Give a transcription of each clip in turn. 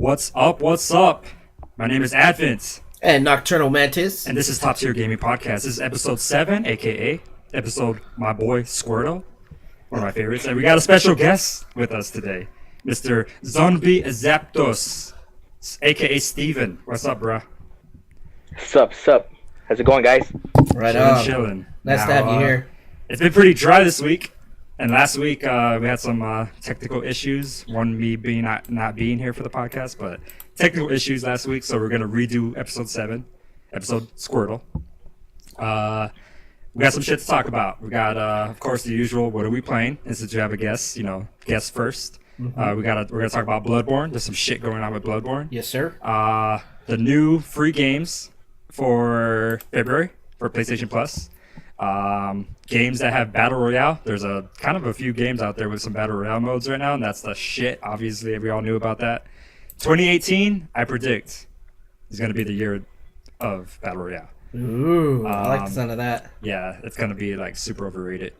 What's up? What's up? My name is Advent, And Nocturnal Mantis. and this is Top Tier Gaming Podcast. This is episode 7, aka episode my boy Squirtle, one of my favorites. And we got a special guest with us today, Mr. Zombie Zapdos, aka Steven. What's up, bruh? Sup. How's it going, guys? Right Chillin', on. chillin'. Nice to have you here. It's been pretty dry this week, and last week we had some technical issues. One, me being not being here for the podcast, but technical issues last week, so we're gonna redo episode 7, episode Squirtle. We got some shit to talk about. We got, of course, the usual. What are we playing? And since you have a guest, guest first. We're gonna talk about Bloodborne. There's some shit going on with Bloodborne. Yes, sir. The new free games for February for PlayStation Plus. Games that have Battle Royale. There's a few games out there with some Battle Royale modes right now, and that's the shit. Obviously, we all knew about that. 2018, I predict, is going to be the year of Battle Royale. Ooh, I like the sound of that. Yeah, it's going to be like super overrated.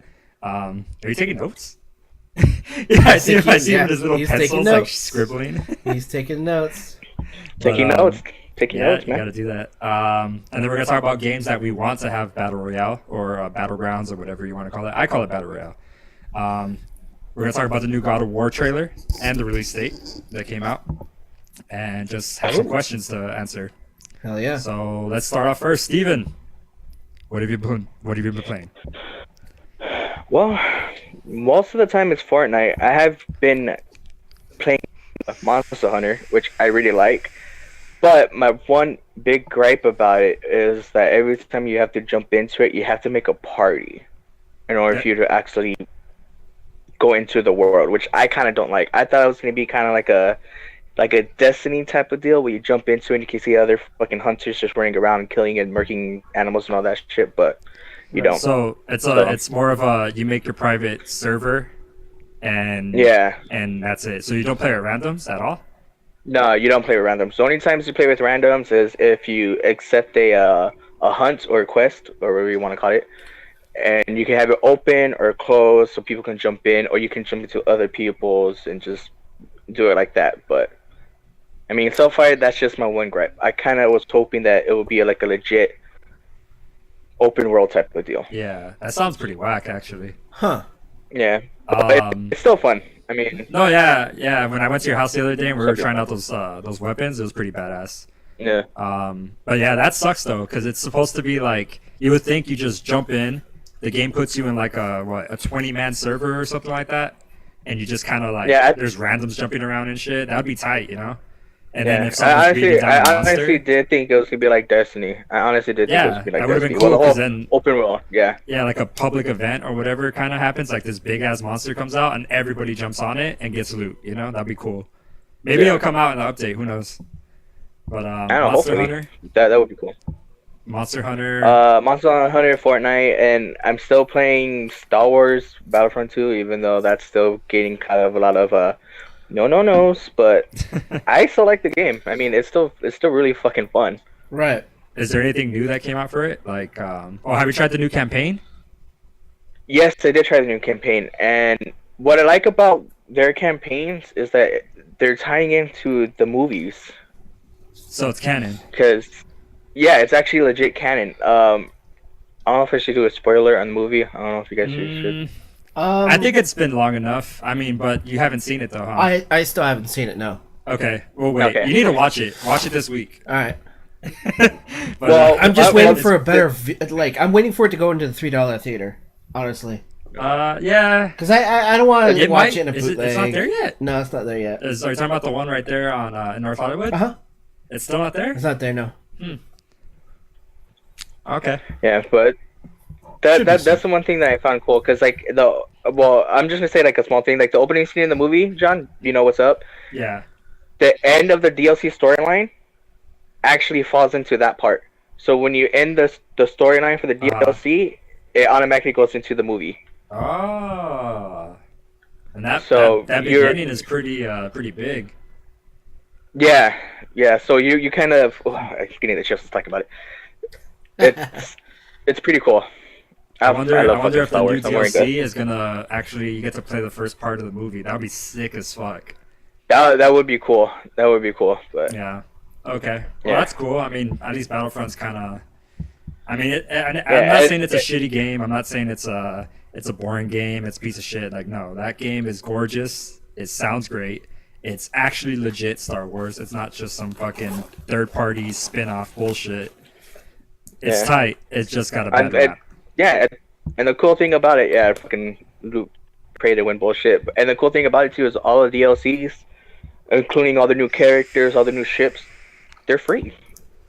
Are you taking notes? Yeah, I see him with his little pencils like scribbling. He's taking notes. Taking notes, man. You gotta do that. And then we're gonna talk about games that we want to have Battle Royale or Battlegrounds or whatever you want to call it. I call it Battle Royale. We're gonna talk about the new God of War trailer and the release date that came out, and just have some questions to answer. Hell yeah. So let's start off first. Steven, what have you been playing? Well, most of the time it's Fortnite. I have been playing Monster Hunter, which I really like. But my one big gripe about it is that every time you have to jump into it, you have to make a party in order for you to actually go into the world, which I kind of don't like. I thought it was going to be kind of like a Destiny type of deal where you jump into it and you can see other fucking hunters just running around and killing and murking animals and all that shit, but you don't. So it's more of a you make your private server and that's it. So you don't play at randoms at all? No, you don't play with randoms. The only times you play with randoms is if you accept a hunt or a quest, or whatever you want to call it, and you can have it open or closed so people can jump in, or you can jump into other people's and just do it like that. But I mean, so far that's just my one gripe. I kind of was hoping that it would be like a legit open world type of deal. Yeah, that sounds pretty whack, actually. Huh. Yeah, but it's still fun. I mean, no, yeah. When I went to your house the other day and we were trying out those weapons, it was pretty badass. Yeah. But yeah, that sucks though, because it's supposed to be like you would think you just jump in, the game puts you in like a 20-man server or something like that, and you just kind of like there's randoms jumping around and shit. That'd be tight, you know. And then if someone's beating down a monster, honestly did think it was gonna be like Destiny. I honestly did think it was gonna be like Destiny. That would have been cool, because then open world, yeah, like a public event or whatever kind of happens. Like this big ass monster comes out and everybody jumps on it and gets loot. You know, that'd be cool. Maybe it'll come out in the update. Who knows? But I don't know, Monster hopefully. Hunter. That would be cool. Monster Hunter. Monster Hunter, Fortnite, and I'm still playing Star Wars Battlefront 2, even though that's still getting kind of a lot of no-nos, but I still like the game. I mean, it's still really fucking fun. Right. Is there anything new that came out for it? Like, have you tried the new campaign? Yes, I did try the new campaign, and what I like about their campaigns is that they're tying into the movies. So it's canon. Yeah, it's actually legit canon. I don't know if I should do a spoiler on the movie. I don't know if you guys should. I think it's been long enough. I mean, but you haven't seen it though, huh? I still haven't seen it, no. Okay. Well, wait. Okay. You need to watch it. Watch it this week. All right. But, I'm just waiting for a better... I'm waiting for it to go into the $3 theater, honestly. Yeah. Because I don't want to watch it in a bootleg. It's not there yet? No, it's not there yet. Are you talking about the one right there on in North Hollywood? Uh-huh. It's still not there? It's not there, no. Okay. Yeah, but... That's the one thing that I found cool, because I'm just gonna say like a small thing, like the opening scene in the movie, John, you know what's up? Yeah. The end of the DLC storyline actually falls into that part. So when you end the storyline for the DLC, it automatically goes into the movie. Oh. And that beginning is pretty big. Yeah. So you kind of I'm getting the chills to talk about it. It's pretty cool. I wonder if the new DLC is gonna actually you get to play the first part of the movie. That would be sick as fuck. That would be cool. That would be cool. But Yeah. Okay. Well, Yeah. that's cool. I mean, at least Battlefront's kind of. I mean, I'm Yeah, not saying it's a shitty game. I'm not saying it's a boring game. It's a piece of shit. Like, no, that game is gorgeous. It sounds great. It's actually legit Star Wars. It's not just some fucking third-party spin-off bullshit. It's Yeah. tight. It's just got a And, bad and rap. yeah, and the cool thing about it, yeah, fucking pray to win bullshit. And the cool thing about it too is all the DLCs, including all the new characters, all the new ships, they're free.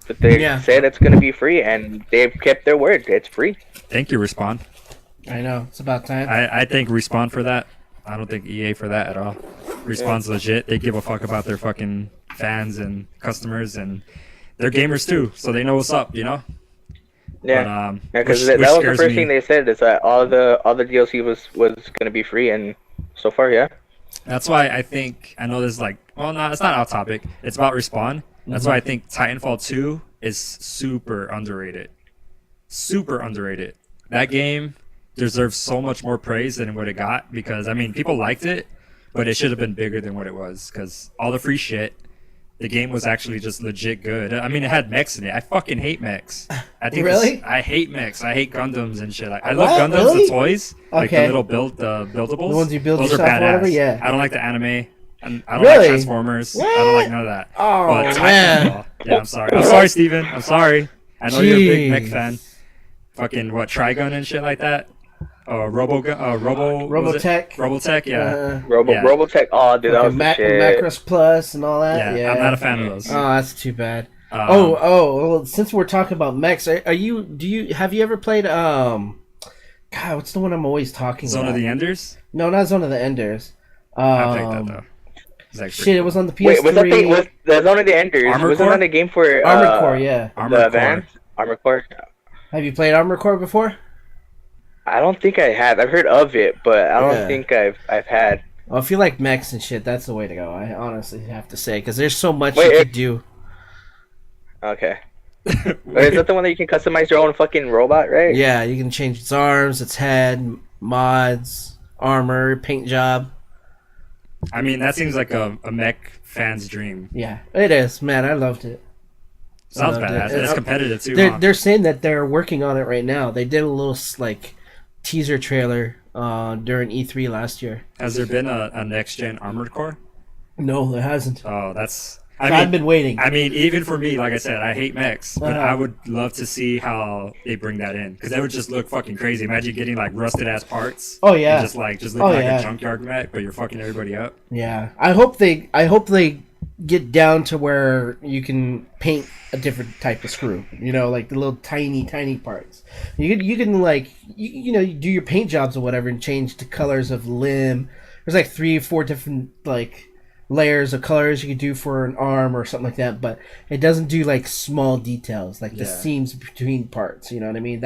But they Yeah. said it's gonna be free, and they've kept their word. It's free. Thank you, Respawn. I know it's about time. I thank Respawn for that. I don't think EA for that at all. Respawn's legit. They give a fuck about their fucking fans and customers, and they're gamers too, so they know what's up, you know. Yeah, But, because which that was the scares first me. thing they said is that all the DLC was gonna be free, and so far, yeah. That's why I think I know this is like, well, no, it's not out topic. It's about Respawn. That's why I think Titanfall 2 is super underrated. Super underrated. That game deserves so much more praise than what it got because I mean people liked it, but it should have been bigger than what it was because all the free shit. The game was actually just legit good. I mean, it had mechs in it. I fucking hate mechs. I think Really? I hate mechs. I hate Gundams and shit. I love What? Gundams, Really? the toys, like the Okay. little buildables. The ones you build Those yourself are or whatever? badass. Yeah. I don't like the anime. And I don't Really? like Transformers. I don't like none of that. Oh, But man. Titanfall. Yeah, I'm sorry. I'm sorry, Steven. I'm sorry. I know you're a big mech Jeez. fan. Fucking what, Trigun and shit like that? Robotech. Robotech, yeah. Yeah. Robotech. Oh, dude, that was the shit. Macros Plus and all that. Yeah, Yeah, I'm not a fan of those. Oh, that's too bad. Um, well, since we're talking about mechs, have you ever played God, what's the one I'm always talking Zone about? of the Enders? No, not Zone of the Enders. I played that though. It's like Shit, it was on the PS3. Wait, was that thing? Was the Zone of the Enders? Armor Wasn't Core? that a game for Armored Core, yeah. Armored the Core. Advanced Armor Core? Have you played Armored Core before? I don't think I have. I've heard of it, but I don't Yeah. think I've had. Well, if you like mechs and shit, that's the way to go. I honestly have to say, because there's so much Wait, you could do. Okay. Wait, is that the one that you can customize your own fucking robot, right? Yeah, you can change its arms, its head, mods, armor, paint job. I mean, that seems like a mech fan's dream. Yeah, it is. Man, I loved it. Sounds Loved it. badass. And It's competitive too. They're, Huh? they're saying that they're working on it right now. They did a little like teaser trailer during E3 last year. Has there been a next gen Armored Core? No, there hasn't. Oh, that's. I've been waiting. I mean, even for me, like I said, I hate mechs, but Uh-huh. I would love to see how they bring that in because that would just look fucking crazy. Imagine getting like rusted ass parts. Oh, yeah. And just look Oh, like yeah. a junkyard mech, but you're fucking everybody up. Yeah, I hope they get down to where you can paint a different type of screw. You know, like the little tiny parts. You can like you know, you do your paint jobs or whatever and change the colors of limb. There's like 3-4 different like layers of colors you could do for an arm or something like that, but it doesn't do like small details like the Yeah. seams between parts. You know what I mean?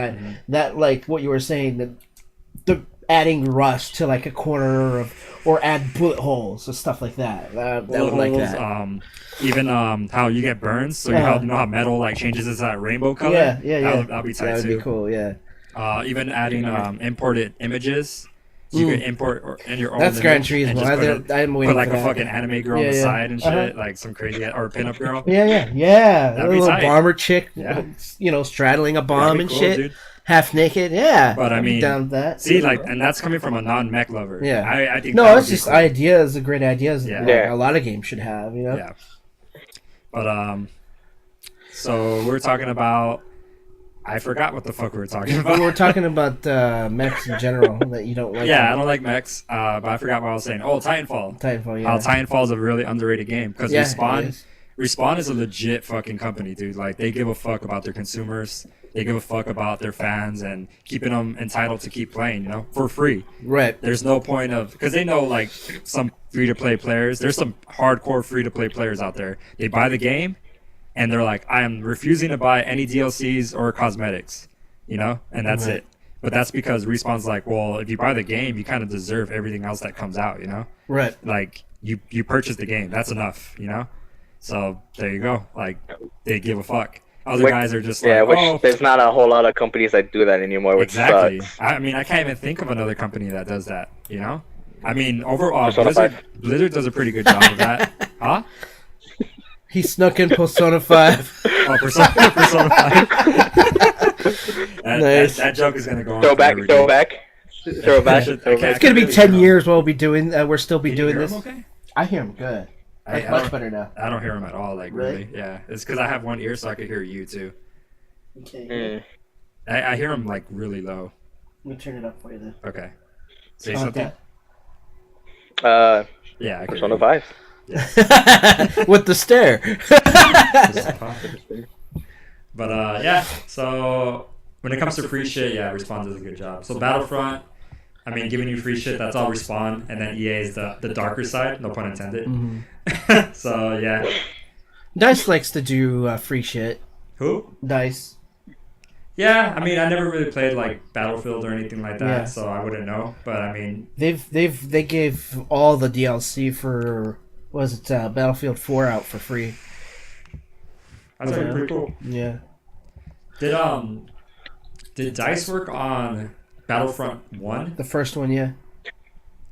That like what you were saying, that the adding rust to like a corner of, or add bullet holes or stuff like that. That would like Holes, that. even how you get burns, so Uh-huh. you know how metal like changes its rainbow color. Yeah. That'll be tight That would too. be cool. Yeah, Even adding imported images. So you could import in your own. that's Gran image and Turismo. just I'm waiting put like for a that. fucking anime girl on Yeah, the yeah. side and shit, Uh-huh. like some crazy or a pinup girl. Yeah. That'd A be little tight. bomber chick, Yeah. you know, straddling a That'd bomb be and cool, shit, dude. half naked. Yeah, But I I'd be mean, down with that. See, like, and that's coming from a non-mech lover. Yeah. I think No, that would it's be just cool. ideas, great ideas. Yeah. Like Yeah. a lot of games should have. You know. Yeah. But so we're talking about. I forgot what the fuck we were talking But about. we're talking about mechs in general that you don't like. Yeah, I don't like mechs, but I forgot what I was saying. Oh, Titanfall. Titanfall. Yeah. How Titanfall is a really underrated game because Yeah, it Respawn. is. Respawn is a legit fucking company, dude. Like they give a fuck about their consumers. They give a fuck about their fans and keeping them entitled to keep playing, you know, for free. Right. There's no point of because they know like some free to play players. There's some hardcore free to play players out there. They buy the game, and they're like, I am refusing to buy any DLCs or cosmetics, you know, and that's Right. it. But that's because Respawn's like, well, if you buy the game, you kind of deserve everything else that comes out, you know. Right. Like you purchase the game, that's enough, you know. So there you go. Like they give a fuck. Other guys are just like, which oh, there's not a whole lot of companies that do that anymore, which exactly. sucks. I mean, I can't even think of another company that does that, you know. I mean, overall, Persona Blizzard does a pretty good job of that. Huh? He snuck in Persona 5. Oh, Persona 5. Nice. That joke is gonna go on. Throwback. It's gonna be 10 years while we'll be doing. We're still be doing this. Okay? I hear him good. Like, I much don't- better now. I don't hear him at all. Like Really? really? Yeah. It's because I have one ear, so I could hear you too. Okay. I hear him like really low. Let me turn it up for you then. Okay. Say Oh, something. Yeah. I could Persona hear 5. Okay. With the stare. you. But yeah. So when it comes to free shit, yeah, Respawn does a good job. So Battlefront, I mean, giving you free shit, that's all Respawn, and then EA is the darker side, no pun intended. Mm-hmm. So yeah. Dice likes to do free shit. Who? Dice. Yeah, I mean, I never really played like Battlefield or anything like that, Yeah. so I wouldn't know. But I mean, They gave all the DLC for Battlefield 4 out for free. that's Yeah. pretty cool. Yeah. Did DICE work on Battlefront 1? The first one, yeah.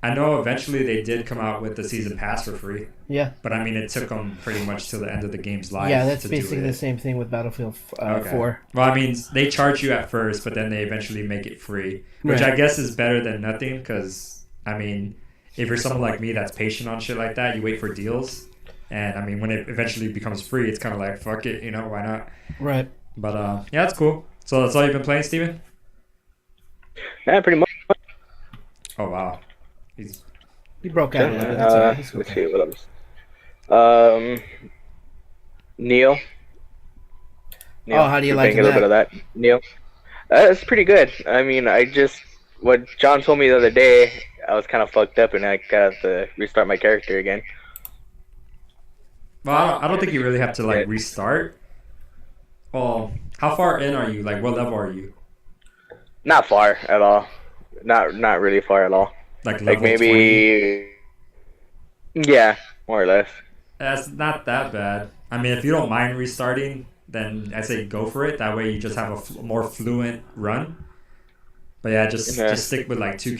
I know eventually they did come out with the season pass for free, Yeah. but I mean, it took them pretty much till the end of the game's life. Yeah, that's to do basically it. the same thing with Battlefield Okay. 4. Well, I mean, they charge you at first, but then they eventually make it free, which Right. I guess is better than nothing. Because I mean, if you're someone like me that's patient on shit like that, you wait for deals, and I mean, when it eventually becomes free, it's kind of like fuck it, why not? Right. But yeah, that's cool. So that's all you've been playing, Steven? Yeah, pretty much. Oh wow, he's He broke out a little bit. That's all right. He's Let's okay. see what else. Neo. Oh, how do you like a little bit of that? Neo. It's pretty good. I mean, what John told me the other day, I was kind of fucked up and I got to restart my character again. well. I don't think you really have to like restart. Well, how far in are you? Like, what level are you? Not far at all. Not really far at all. Like Like level 20? maybe. Yeah, more or less. That's not that bad. I mean, if you don't mind restarting, then I say go for it. That way you just have a more fluent run. But yeah, just stick with like two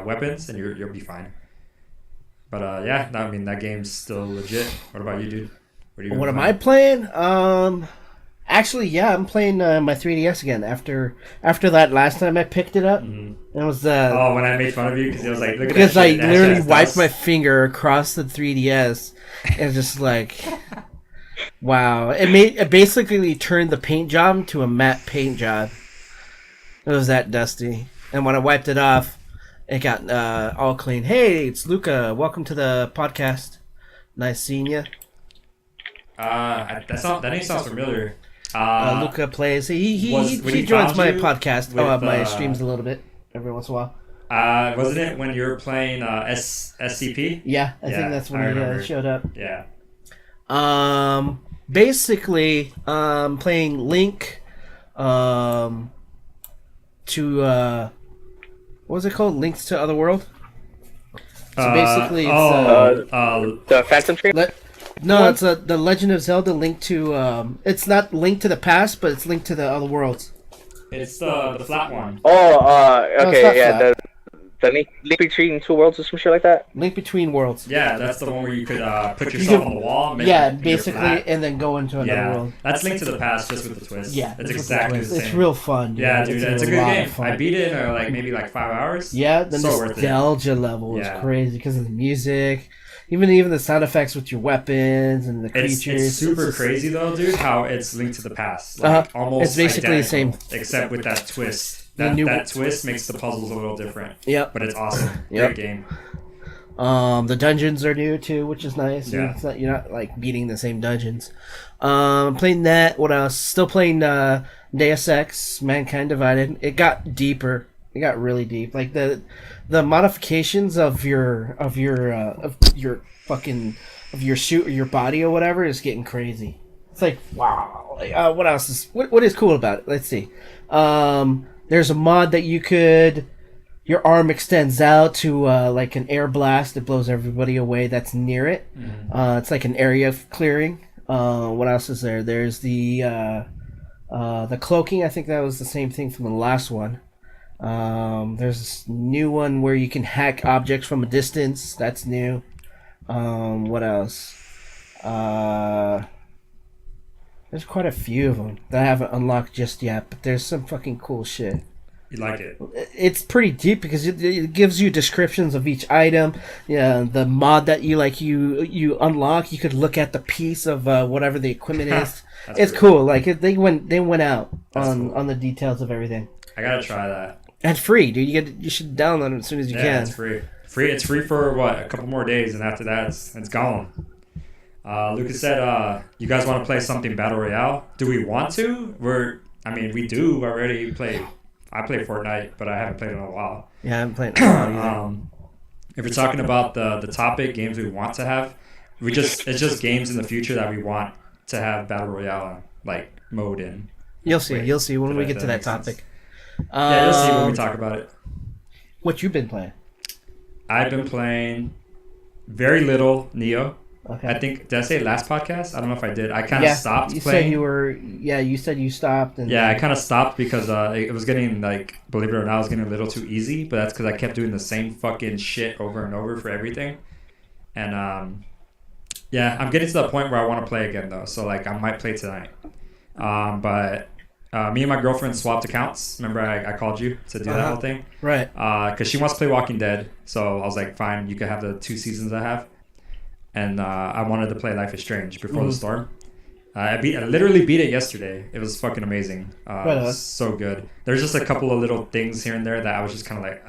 weapons, and you'll be fine. But yeah, no, I mean that game's still legit. What about you, dude? What am I playing? Actually, yeah, I'm playing my 3DS again. After that last time I picked it up, it was Oh, when I made fun of you because it was like, look at because that I shit, that literally shit's wiped dust. my finger across the 3DS and just like, wow! It basically turned the paint job to a matte paint job. It was that dusty, and when I wiped it off, it got all clean. Hey, it's Luca. Welcome to the podcast. Nice seeing you. That name sounds familiar. Luca plays. He when he joins found my you podcast, with, my streams a little bit every once in a while. Wasn't it when you were playing SCP? Yeah, I think that's when I he remember. showed up. Yeah. Basically, playing Link, to what was it called? Links to Otherworld. So basically, it's The Phantom Train. no, it's the Legend of Zelda Link to. It's not Link to the Past, but it's Link to the Other Worlds. it's the flat one. Oh, it's okay, not yeah, flat. the link between two worlds or some shit like that. Link Between Worlds. Yeah, that's the one where you could put yourself on the wall. Make Yeah, it basically, flat. and then go into another Yeah, world. that's Link to the Past just with the twist. Yeah, it's that's exactly what the same. It's real fun. Dude. Yeah, dude, it's a good lot game. of fun. I beat it in maybe 5 hours. Yeah, the So worth it. nostalgia level is Yeah. crazy because of the music, even the sound effects with your weapons and the It's creatures. super just- crazy though, dude. How it's Link to the Past, almost. It's basically the same. identical, except with that twist. The That, new- that twist makes the puzzles a little different. Yep. But it's awesome. Yep. Great game. The dungeons are new too, which is nice. Yeah. It's not, you're not like beating the same dungeons. Playing that. What else? Still playing Deus Ex: Mankind Divided. It got deeper. It got really deep. Like the modifications of your suit or your body or whatever is getting crazy. It's like wow. Like, what else is what is cool about it? Let's see. There's a mod that your arm extends out to like an air blast that blows everybody away that's near it. It's like an area of clearing. What else is there? There's the cloaking. I think that was the same thing from the last one. There's this new one where you can hack objects from a distance. That's new. What else? There's quite a few of them that I haven't unlocked just yet, but there's some fucking cool shit. You like it? It's pretty deep because it gives you descriptions of each item. Yeah, the mod that you unlock, you could look at the piece of whatever the equipment is. It's cool. Like they went out on the details of everything. I gotta try that. And it's free, dude. You should download it as soon as you can. Yeah, it's free. It's free for what, a couple more days, and after that, it's gone. Lucas said, "You guys want to play something battle royale? Do we want to? We do already play. I play Fortnite, but I haven't played in a while. Yeah, I haven't played in a while either. If we're talking about the topic, games we want to have, it's just games in the future that we want to have battle royale like mode in. You'll see when we get to that topic. Yeah, you'll see when we talk about it. What you been playing? I've been playing very little Neo. Okay. I think, did I say last podcast? I don't know if I did. I kind of stopped you playing. You said you stopped. And I kind of stopped because it was getting, like, believe it or not, it was getting a little too easy. But that's because I kept doing the same fucking shit over and over for everything. And, I'm getting to the point where I want to play again, though. So, like, I might play tonight. But me and my girlfriend swapped accounts. Remember I called you to do that whole thing? Right. Because she wants to play Walking Dead. So I was like, fine, you can have the 2 seasons I have. And I wanted to play Life is Strange before the storm. I literally beat it yesterday. It was fucking amazing. It was so good. There's just a couple of little things here and there that I was just kind of like,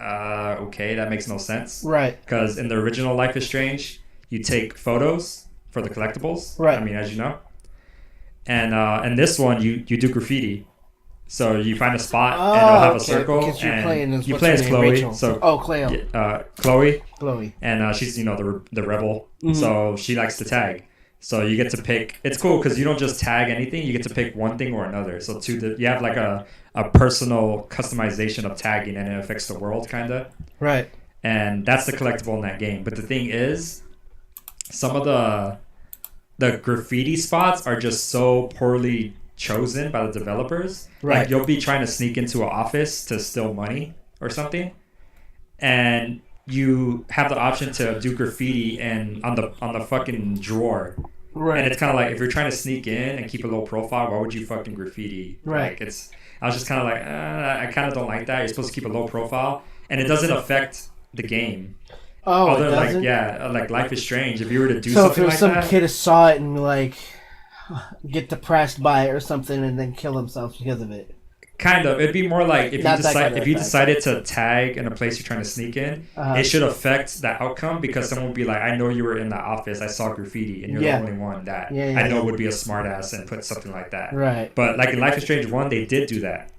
okay, that makes no sense. Right. Because in the original Life is Strange, you take photos for the collectibles. Right. I mean, as you know. And this one, you do graffiti. So you find a spot and it'll have a circle. Because you're playing as, you play as Chloe. Rachel. So Chloe. Chloe. And she's the rebel. Mm-hmm. So she likes to tag. So you get to pick. It's cool because you don't just tag anything. You get to pick one thing or another. So you have like a personal customization of tagging, and it affects the world kind of. Right. And that's the collectible in that game. But the thing is, some of the graffiti spots are just so poorly chosen by the developers. Right. Like you'll be trying to sneak into an office to steal money or something, and you have the option to do graffiti and on the fucking drawer. Right. And it's kind of like, if you're trying to sneak in and keep a low profile, why would you fucking graffiti? Right. Like I was just kind of like, I kind of don't like that. You're supposed to keep a low profile, and it doesn't affect the game. Oh, although, it doesn't? like Life is Strange. If you were to do something like that, so if some kid saw it and like get depressed by it or something and then kill himself because of it. Kind of. It'd be more like if you decided to tag in a place you're trying to sneak in, it should affect the outcome, because someone would be like, I know you were in that office, I saw graffiti, and you're the only one that I know would be a smart ass and put something like that. Right. But like in Life is Strange 1, they did do that.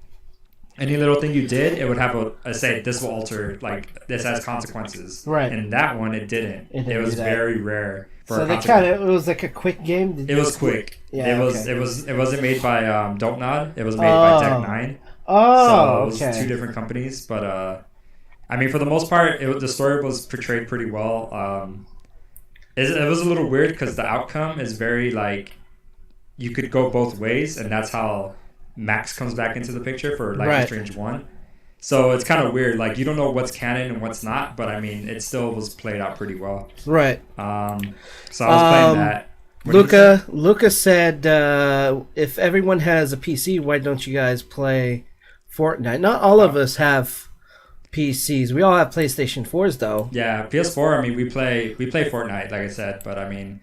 Any little thing you did, it would have a say, this will alter, like, this has consequences. Right. And that one, it didn't. It was very rare. So it was like a quick game? It was quick. Yeah, it wasn't made by Don't Nod. It was made by Deck 9. Oh, so it was two different companies. But, I mean, for the most part, the story was portrayed pretty well. It was a little weird because the outcome is very, like, you could go both ways, and that's how Max comes back into the picture for Life is Strange 1. So it's kind of weird. Like, you don't know what's canon and what's not, but I mean, it still was played out pretty well. Right. So I was playing that. Luca said, if everyone has a PC, why don't you guys play Fortnite? Not all of us have PCs. We all have PlayStation 4s, though. Yeah, PS4, I mean, we play Fortnite, like I said, but I mean,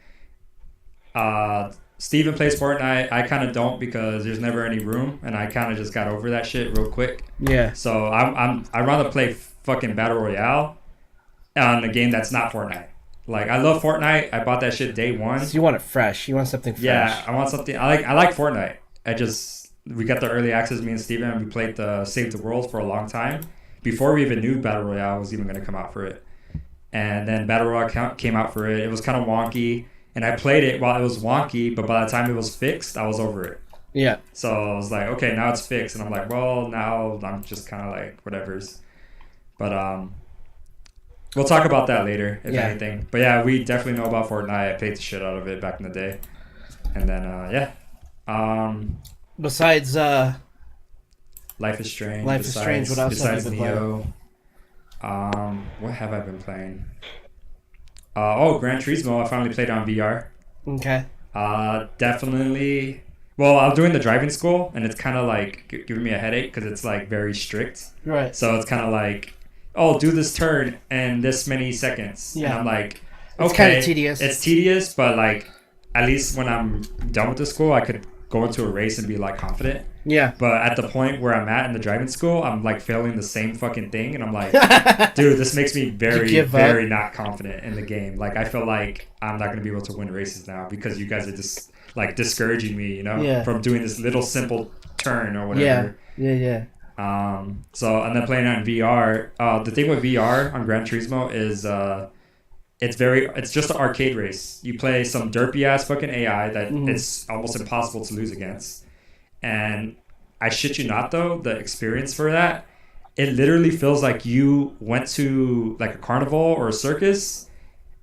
Steven plays Fortnite. I kind of don't, because there's never any room, and I kind of just got over that shit real quick. Yeah. So I'd rather play fucking Battle Royale on a game that's not Fortnite. Like, I love Fortnite. I bought that shit day one. So you want it fresh. You want something fresh. Yeah, I want something. I like Fortnite. We got the early access, me and Steven, and we played the Save the World for a long time before we even knew Battle Royale was even going to come out for it. And then Battle Royale came out for it. It was kind of wonky. And I played it while it was wonky, but by the time it was fixed, I was over it. Yeah. So I was like, okay, now it's fixed. And I'm like, well, now I'm just kind of like, whatever's. But we'll talk about that later, if anything. But yeah, we definitely know about Fortnite. I played the shit out of it back in the day. And then, besides Life is Strange. Life is Strange. What else have besides you been playing? Neo? What have I been playing? Gran Turismo. I finally played on VR. Okay. Definitely. Well, I'm doing the driving school, and it's kind of like giving me a headache because it's like very strict. Right. So it's kind of like, oh, do this turn in this many seconds. Yeah. And I'm like, It's okay, kinda tedious. It's tedious, but like, at least when I'm done with the school, I could go into a race and be like confident. Yeah. But at the point where I'm at in the driving school, I'm like failing the same fucking thing, and I'm like, dude, this makes me very not confident in the game. Like I feel like I'm not gonna be able to win races now because you guys are just like discouraging me, from doing this little simple turn or whatever. Yeah. So and then playing on VR. The thing with VR on Gran Turismo is it's just an arcade race. You play some derpy ass fucking AI that it's almost impossible to lose against. And I shit you not though, the experience for that, it literally feels like you went to like a carnival or a circus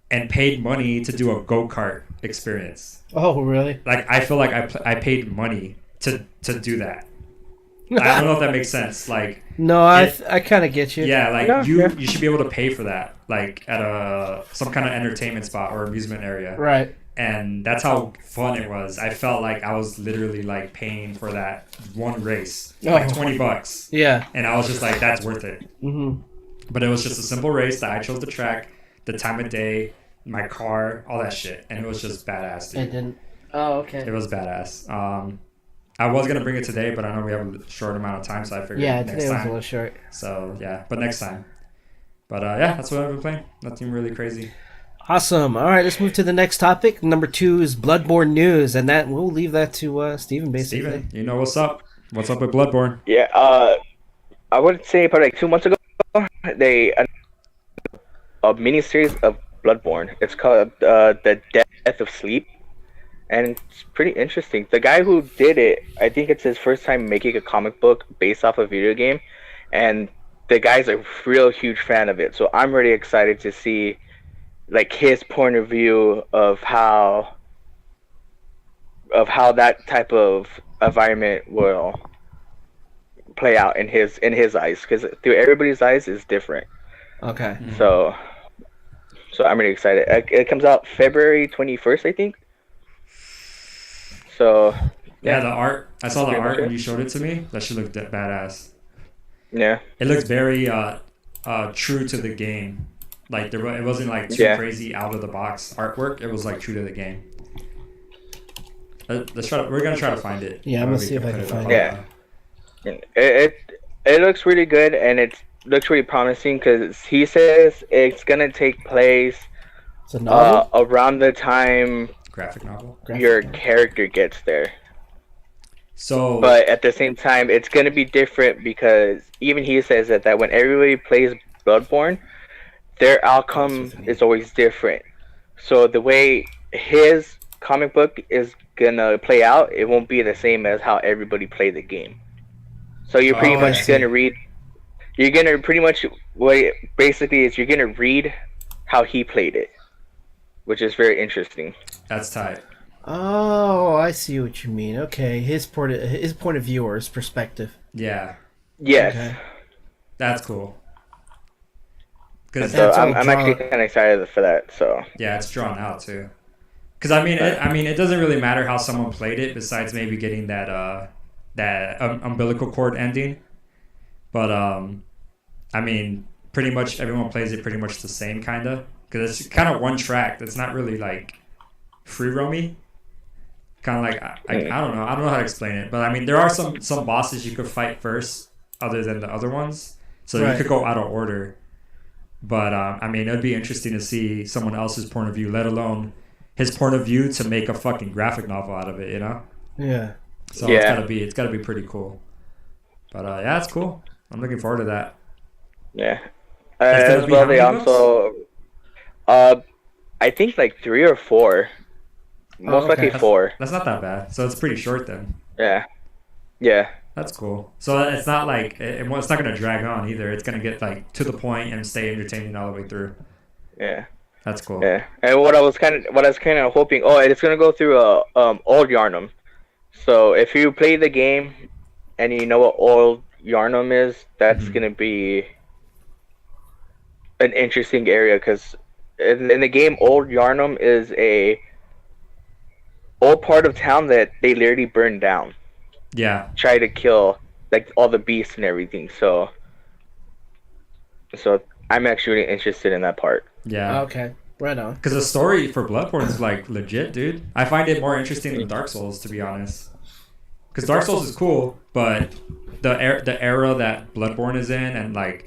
and paid money to do a go-kart experience. Oh, really? Like I feel like I paid money to do that. I don't know if that makes sense. Like no, I kind of get you. Yeah, like you should be able to pay for that, like at some kind of entertainment spot or amusement area. Right. And that's how fun it was. I felt like I was literally like paying for that one race, like $20. Yeah. And I was just like, that's worth it. Mm-hmm. But it was just a simple race that I chose the track, the time of day, my car, all that shit, and it was just badass. Dude. It didn't. Oh, okay. It was badass. I was gonna bring it today, but I know we have a short amount of time, so I figured next today was time. a little short. So yeah, but next time. But that's what I've been playing. Nothing really crazy. Awesome. All right, let's move to the next topic. Number 2 is Bloodborne news, and that we'll leave that to Steven, basically. Steven, you know what's up? What's up with Bloodborne? Yeah, I would say probably like 2 months ago, they announced a mini series of Bloodborne. It's called The Death of Sleep, and it's pretty interesting. The guy who did it, I think it's his first time making a comic book based off a video game, and the guy's a real huge fan of it. So I'm really excited to see like his point of view of how that type of environment will play out in his eyes, because through everybody's eyes is different. Okay. Mm-hmm. So I'm really excited. It comes out February 21st, I think. So yeah, the art. I saw the art when you showed it to me. That should look badass. Yeah. It looks very true to the game. Like it wasn't like too crazy out of the box artwork. It was like true to the game. Let's try. We're gonna try to find it. Yeah, I'm gonna see if I can find it. Yeah, it looks really good, and it looks really promising because he says it's gonna take place It's a novel? around the time graphic novel your character gets there. So, but at the same time, it's gonna be different because even he says that when everybody plays Bloodborne, their outcome is always different. So the way his comic book is gonna play out, it won't be the same as how everybody played the game. So you're pretty much gonna read. You're gonna pretty much what it basically is. You're gonna read how he played it, which is very interesting. That's tight. Oh, I see what you mean. Okay, his point of view or his perspective. Yeah. Yes. Okay. That's cool. So I'm actually kind of excited for that. So yeah, it's drawn out too. Because I mean, it doesn't really matter how someone played it, besides maybe getting that umbilical cord ending. But I mean, pretty much everyone plays it pretty much the same kinda, because it's kind of one track. That's not really like free roamy. Kind of like I don't know how to explain it, but I mean there are some bosses you could fight first, other than the other ones, so you could go out of order. But I mean, it'd be interesting to see someone else's point of view, let alone his point of view, to make a fucking graphic novel out of it, you know? Yeah. So it's gotta be pretty cool. But yeah, it's cool. I'm looking forward to that. Yeah. As well, they also, I think like 3 or 4. Most likely 4. That's not that bad. So it's pretty short then. Yeah. Yeah. That's cool. So it's not like it's not gonna drag on either. It's gonna get like to the point and stay entertaining all the way through. Yeah. That's cool. Yeah. And what I was kind of hoping, it's gonna go through Old Yarnum. So if you play the game and you know what Old Yarnum is, that's Mhm. gonna be an interesting area because in the game, Old Yarnum is a old part of town that they literally burned down, Yeah, try to kill like all the beasts and everything. So I'm actually really interested in that part. yeah. Okay, right on. Because the story for Bloodborne is like legit, dude. I find it more interesting than Dark Souls, to be honest. Because Dark Souls is cool, but the era that Bloodborne is in, and like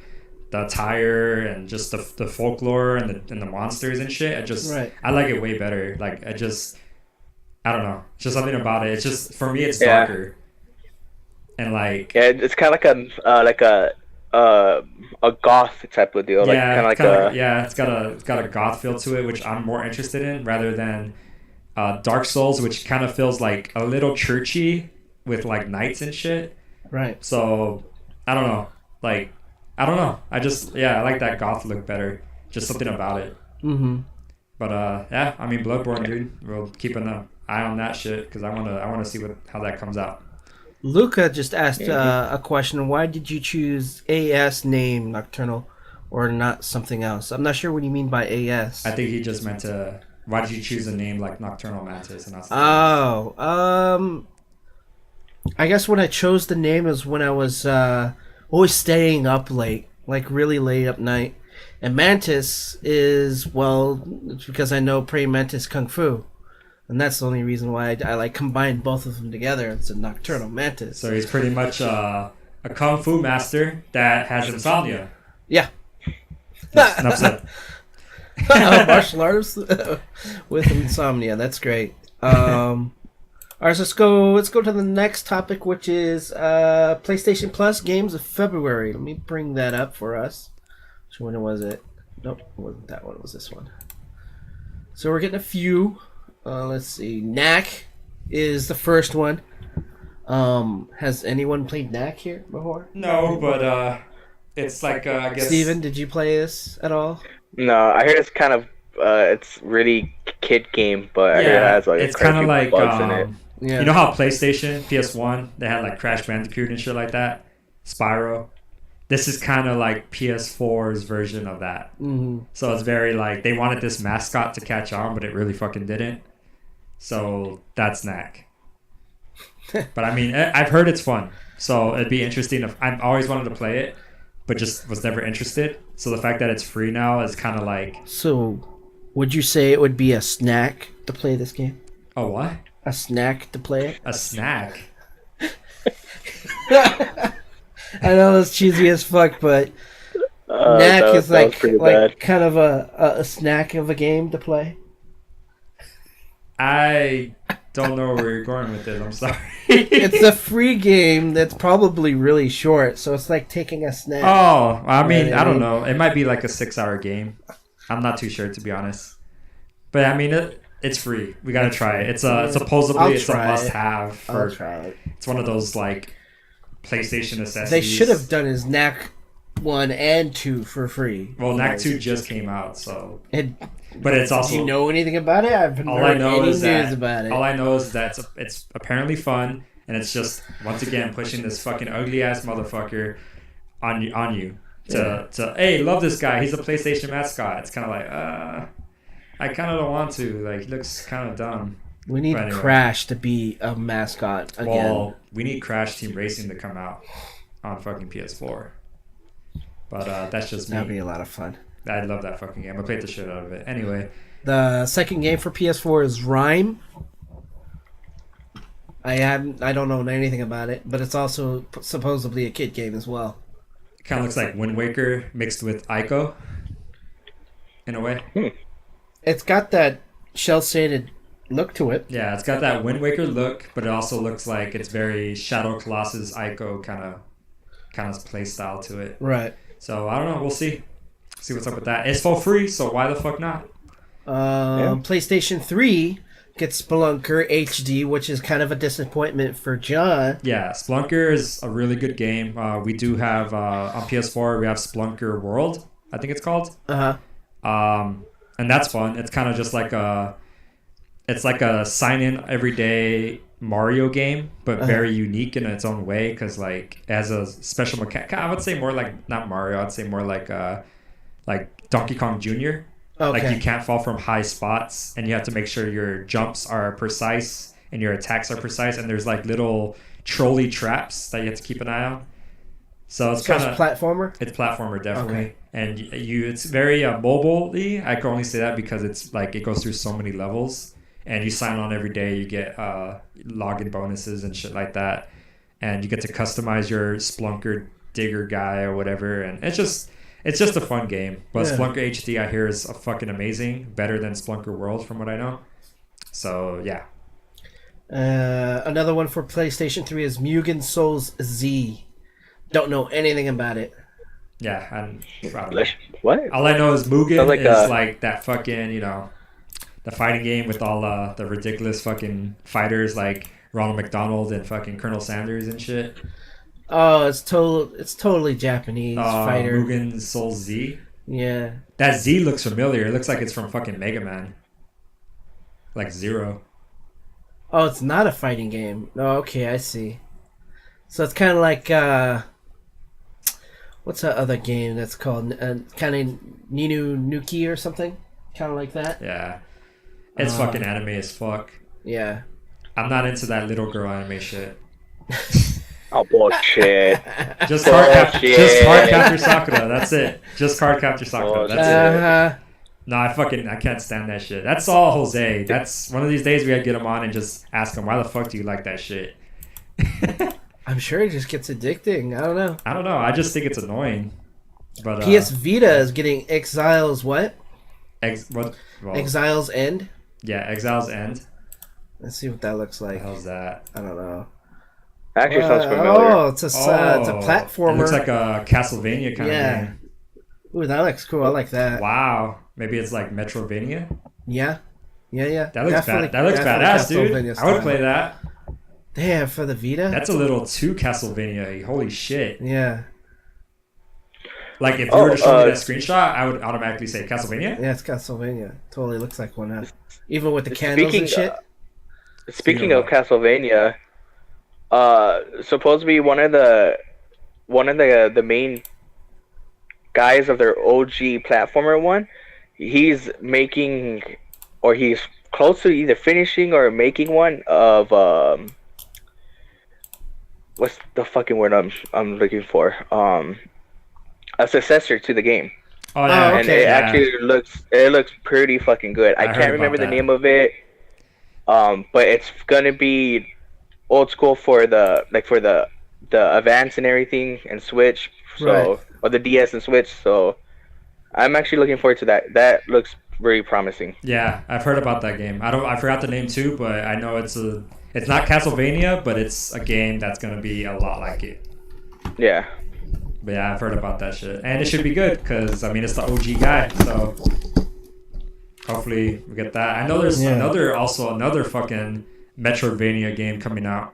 the attire and just the folklore and the monsters and shit, Right. I like it way better. Like I don't know, it's just something about it. It's just for me, it's Yeah, darker and like yeah, it's kind of a goth type of deal, like yeah, kind of it's like kind of like a it's got a goth feel to it, which I'm more interested in rather than Dark Souls, which kind of feels like a little churchy with like knights and shit. Right. So I don't know. Like I don't know. I like that goth look better. Just something about it. Mm-hmm. But yeah, I mean Bloodborne, dude. We'll keep an eye on that shit because I wanna see how that comes out. Luca just asked Mhm. a question. Why did you choose AS name Nocturnal, or not something else? I'm not sure what you mean by AS. I think he just meant to. Why did you choose a name like Nocturnal Mantis and not something else? Oh, I guess when I chose the name is when I was always staying up late, like really late up night. And Mantis is, well, it's because I know Praying Mantis Kung Fu. And that's the only reason why I like combined both of them together. It's a Nocturnal Mantis. So he's pretty much a kung fu master that has insomnia. Yeah. Enough said. Martial arts with insomnia. That's great. All right, so let's go to the next topic, which is PlayStation Plus games of February. Let me bring that up for us. Which one was it? Nope, it wasn't that one. It was this one. So we're getting a few. Let's see. Knack is the first one. Has anyone played Knack here before? No, but it's like I guess. Steven, did you play this at all? No, I heard it's kind of it's really kid game, but I heard it Yeah, has like it's quite a kind of few like bugs in it. Yeah. you know how PlayStation, PS1, they had like Crash Bandicoot and shit like that, Spyro. This is kind of like PS4's version of that. Mhm. So it's very like they wanted this mascot to catch on, but it really fucking didn't. So that's Knack. But I mean, I've heard it's fun. So it'd be interesting if I've always wanted to play it, but just was never interested. So the fact that it's free now is kind of like, So, would you say it would be a snack to play this game? oh, what? A snack to play it? A snack? I know it's cheesy as fuck, but Knack That is that was like pretty bad. kind of a snack of a game to play. I don't know where you're going with this. I'm sorry. It's a free game that's probably really short, so it's like taking a snack. Oh, I mean, Right, I don't know. It might be like a 6-hour game. I'm not too sure, to be honest. But I mean, it's free. We gotta try it. It's supposedly I'll it's a try it. must-have. I'll For try it. It's one of those like PlayStation necessities. They should have done his Knack 1 and 2 for free. Well, Knack 2 just came out, so. And But it's also. do you know anything about it? I've All heard I know any is news that about it. all I know is that it's apparently fun, and it's just once again pushing this fucking ugly ass motherfucker on you to hey, love this guy. He's a PlayStation mascot. It's kind of like I kind of don't want to. Like, he looks kind of dumb. We need But anyway. Crash to be a mascot again. Well, we need Crash Team Racing to come out on fucking PS4. But that's just That'd be me. a lot of fun. I love that fucking game. I played the shit out of it. Anyway, The second game for PS4 is Rhyme. I don't know anything about it, but it's also supposedly a kid game as well. it kind of looks like Wind Waker mixed with Ico in a way. It's got that shell shaded look to it. Yeah, it's got that Wind Waker look, but it also looks like it's very Shadow Colossus Ico kind of play style to it. Right. So I don't know. We'll see. See what's up with that. It's for free, so why the fuck not? PlayStation 3 gets Spelunker HD, which is kind of a disappointment for John. Yeah, Splunker is a really good game. We do have on PS4 we have Splunker World, I think it's called. Uh-huh. And that's fun. It's kind of just like a sign in every day Mario game, but very unique in its own way because like it has a special mechanic. I would say more like not Mario. I'd say more like Donkey Kong Jr. Okay. Like you can't fall from high spots, and you have to make sure your jumps are precise and your attacks are precise. And there's like little trolley traps that you have to keep an eye on. So it's kind of platformer. It's platformer definitely, Okay. and it's very mobile-y. I can only say that because it's like it goes through so many levels, and you sign on every day. You get login bonuses and shit like that, and you get to customize your Splunker Digger guy or whatever, and it's just a fun game. But Yeah. Splunker HD I hear is fucking amazing, better than Splunker World from what I know. So yeah. Another one for PlayStation 3 is Mugen Souls Z. Don't know anything about it. Yeah, I don't know. What? All I know is Mugen Sounds like is like that fucking, the fighting game with all the ridiculous fucking fighters like Ronald McDonald and fucking Colonel Sanders and shit. Oh, it's totally Japanese fighter. Mugen Soul Z. Yeah. That Z looks familiar. It looks like it's from fucking Mega Man. Like Zero. Oh, it's not a fighting game. Oh, okay, I see. So it's kind of like what's that other game that's called? Kind of Ninu Nuki or something? Kind of like that? Yeah. It's fucking anime as fuck. Yeah. I'm not into that little girl anime shit. Oh, bullshit. Just card capture Sakura. That's it. Just card capture Sakura. That's it. No, I can't stand that shit. That's all Jose. That's one of these days we gotta get him on and just ask him, why the fuck do you like that shit? I'm sure it just gets addicting. I don't know. I just think it's annoying. But PS Vita is getting Exiles what? Well, Exiles End? Yeah, Exile's End. Let's see what that looks like. What the hell's that? I don't know. Actually, sounds familiar. Oh, it's a platformer. It looks like a Castlevania kind of game. Ooh, that looks cool. I like that. Wow. Maybe it's like Metrovania? Yeah. That looks badass, dude. I would play that. Damn, for the Vita? That's a little too Castlevania. Holy shit. Yeah. Like, if you were to show me that screenshot, I would automatically say Castlevania? Yeah, it's Castlevania. Totally looks like one. Huh? Even with the candles and shit. Speaking of Castlevania, supposed to be one of the main guys of their OG platformer one, he's making, or he's close to either finishing or making one of what's the fucking word I'm looking for? A successor to the game. Oh, yeah. And it actually looks pretty fucking good. I can't remember the name of it. But it's gonna be old school for the Advance and everything and Switch, or the DS and Switch. So I'm actually looking forward to that. That looks very promising. Yeah, I've heard about that game. I forgot the name too, but I know it's not Castlevania, but it's a game that's gonna be a lot like it. Yeah. But yeah, I've heard about that shit, and it should be good because I mean it's the OG guy, so hopefully we get that. I know there's another fucking Metroidvania game coming out.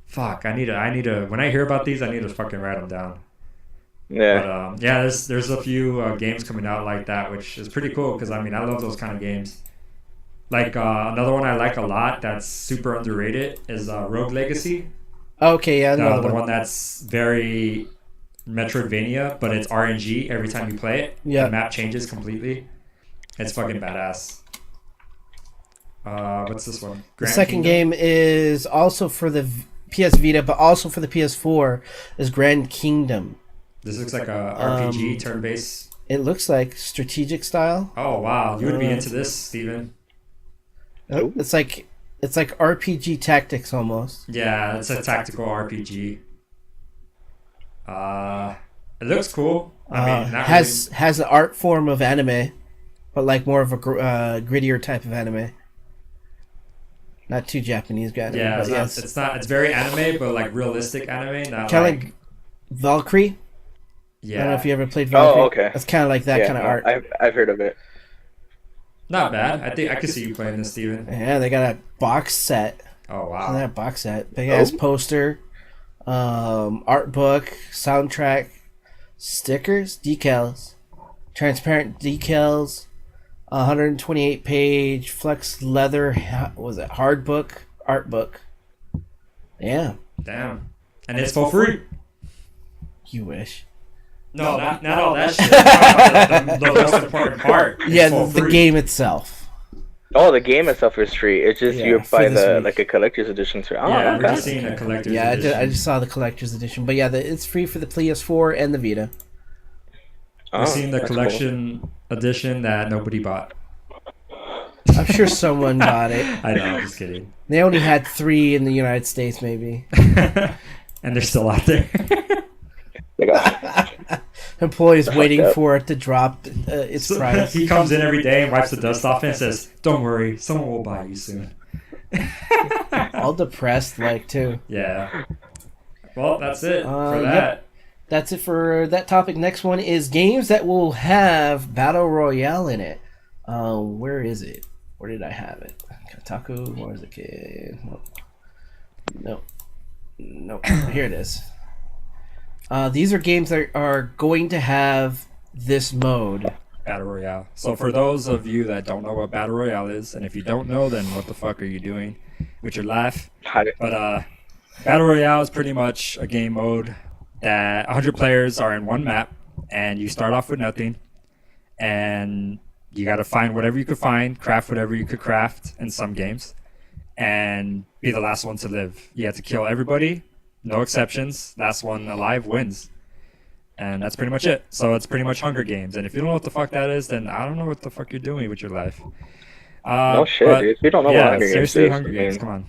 Fuck, I need to. When I hear about these, I need to fucking write them down. Yeah. But there's a few games coming out like that, which is pretty cool because I mean I love those kind of games. Like another one I like a lot that's super underrated is Rogue Legacy. Okay, yeah, The one that's very Metroidvania, but it's RNG every time you play it. Yeah. The map changes completely. It's fucking badass. What's this one? The second game is also for the PS Vita, but also for the PS4, is Grand Kingdom. This looks like a RPG turn-based. It looks like strategic style. Oh wow, you would be into this, Steven. It's like RPG tactics almost. Yeah, it's a tactical RPG. It looks cool. I mean, has the art form of anime, but like more of a grittier type of anime. Not too Japanese anime. Yeah, it's very anime, but like realistic anime. Not kind of like Valkyrie. Yeah. I don't know if you ever played Valkyrie. Oh, okay. It's kind of like that kind of art. I've heard of it. Not bad. I think I could see you playing this, Steven. Yeah, they got a box set. Oh wow. That box set. Big ass poster, art book, soundtrack, stickers, decals, transparent decals, 128 page flex leather. What was it hard book art book? Yeah, Damn. And it's for free. you wish. No, not all that shit. The most important part. It's Yeah, for the free. game itself. Oh, the game itself is free. It's just Yeah, you for buy this the week. like a collector's edition. So, oh, Yeah, we're okay. just seeing a collector's Yeah, edition. I just saw the collector's edition, but yeah, it's free for the PS4 and the Vita. Oh, We're seeing the that's cool. collection edition that nobody bought. I'm sure someone bought it. I know, I'm just kidding. They only had 3 in the United States, maybe. And they're still out there. Like, ah, Employees waiting up. for it to drop its price. He comes in every day and wipes the dust off and says, "Don't worry, someone will buy you soon." All depressed, like, too. Yeah. Well, that's it for Yep. that. That's it for that topic. Next one is games that will have Battle Royale in it. Where is it? Where did I have it? Kotaku? Where is it? Okay. Nope. Here it is. These are games that are going to have this mode. Battle Royale. So for those of you that don't know what Battle Royale is, and if you don't know, then what the fuck are you doing with your life? But Battle Royale is pretty much a game mode that 100 players are in one map, and you start off with nothing, and you got to find whatever you could find, craft whatever you could craft in some games, and be the last one to live. You have to kill everybody, no exceptions. Last one alive wins. And that's pretty much it. So it's pretty much Hunger Games. And if you don't know what the fuck that is, then I don't know what the fuck you're doing with your life. no shit, but, dude. If you don't know yeah, what Hunger Games seriously, is, Hunger I Games. mean, Come on.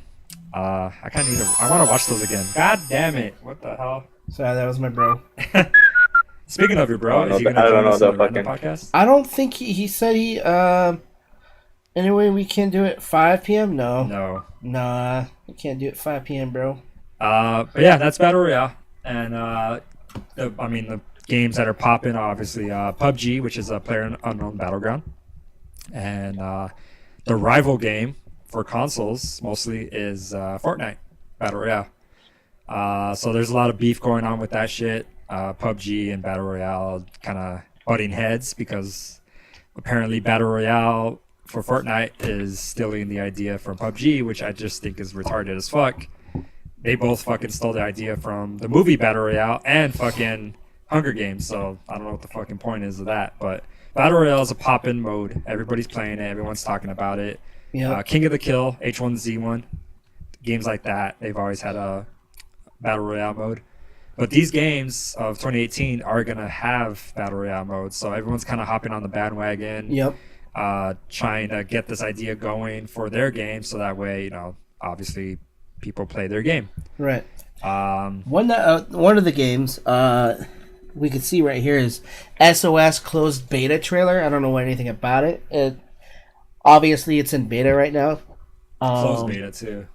I kind of need to. I want to watch those again. God damn it! What the hell? Sorry, that was my bro. Speaking of your bro, I is he don't gonna know join us the on the random fucking- podcast? I don't think he said he. Anyway, we can do it 5 p.m. No. No. Nah, we can't do it 5 p.m., bro. But yeah, that's Battle Royale, and the games that are popping, obviously, PUBG, which is a PlayerUnknown Battleground, and the rival game for consoles mostly is Fortnite Battle Royale. So there's a lot of beef going on with that shit. PUBG and Battle Royale kind of butting heads because apparently Battle Royale for Fortnite is stealing the idea from PUBG, which I just think is retarded as fuck. They both fucking stole the idea from the movie Battle Royale and fucking Hunger Games, so I don't know what the fucking point is of that. But Battle Royale is a pop-in mode. Everybody's playing it. Everyone's talking about it. Yeah. King of the Kill, H1Z1, games like that, they've always had a Battle Royale mode. But these games of 2018 are going to have Battle Royale mode, so everyone's kind of hopping on the bandwagon, Yep. trying to get this idea going for their game, so that way, obviously people play their game. Right. Um, One of the games we can see right here is SOS closed beta trailer. I don't know anything about it. Obviously, it's in beta right now. closed beta too.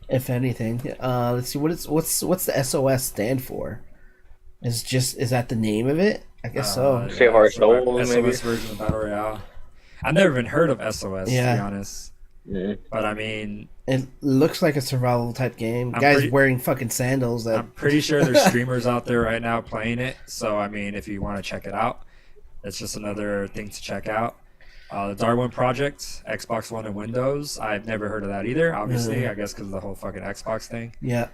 If anything, let's see what's the SOS stand for. Is that the name of it? I guess so. Save our souls, SOS maybe. version of Battle Royale. I've never even heard of SOS, to Yeah. be honest. Yeah. But I mean, It looks like a survival type game. I'm Guys pretty- wearing fucking sandals. That I'm pretty sure there's streamers out there right now playing it. So I mean, if you want to check it out, it's just another thing to check out. The Darwin Project, Xbox One and Windows. I've never heard of that either. Obviously, I guess because of the whole fucking Xbox thing. yeah.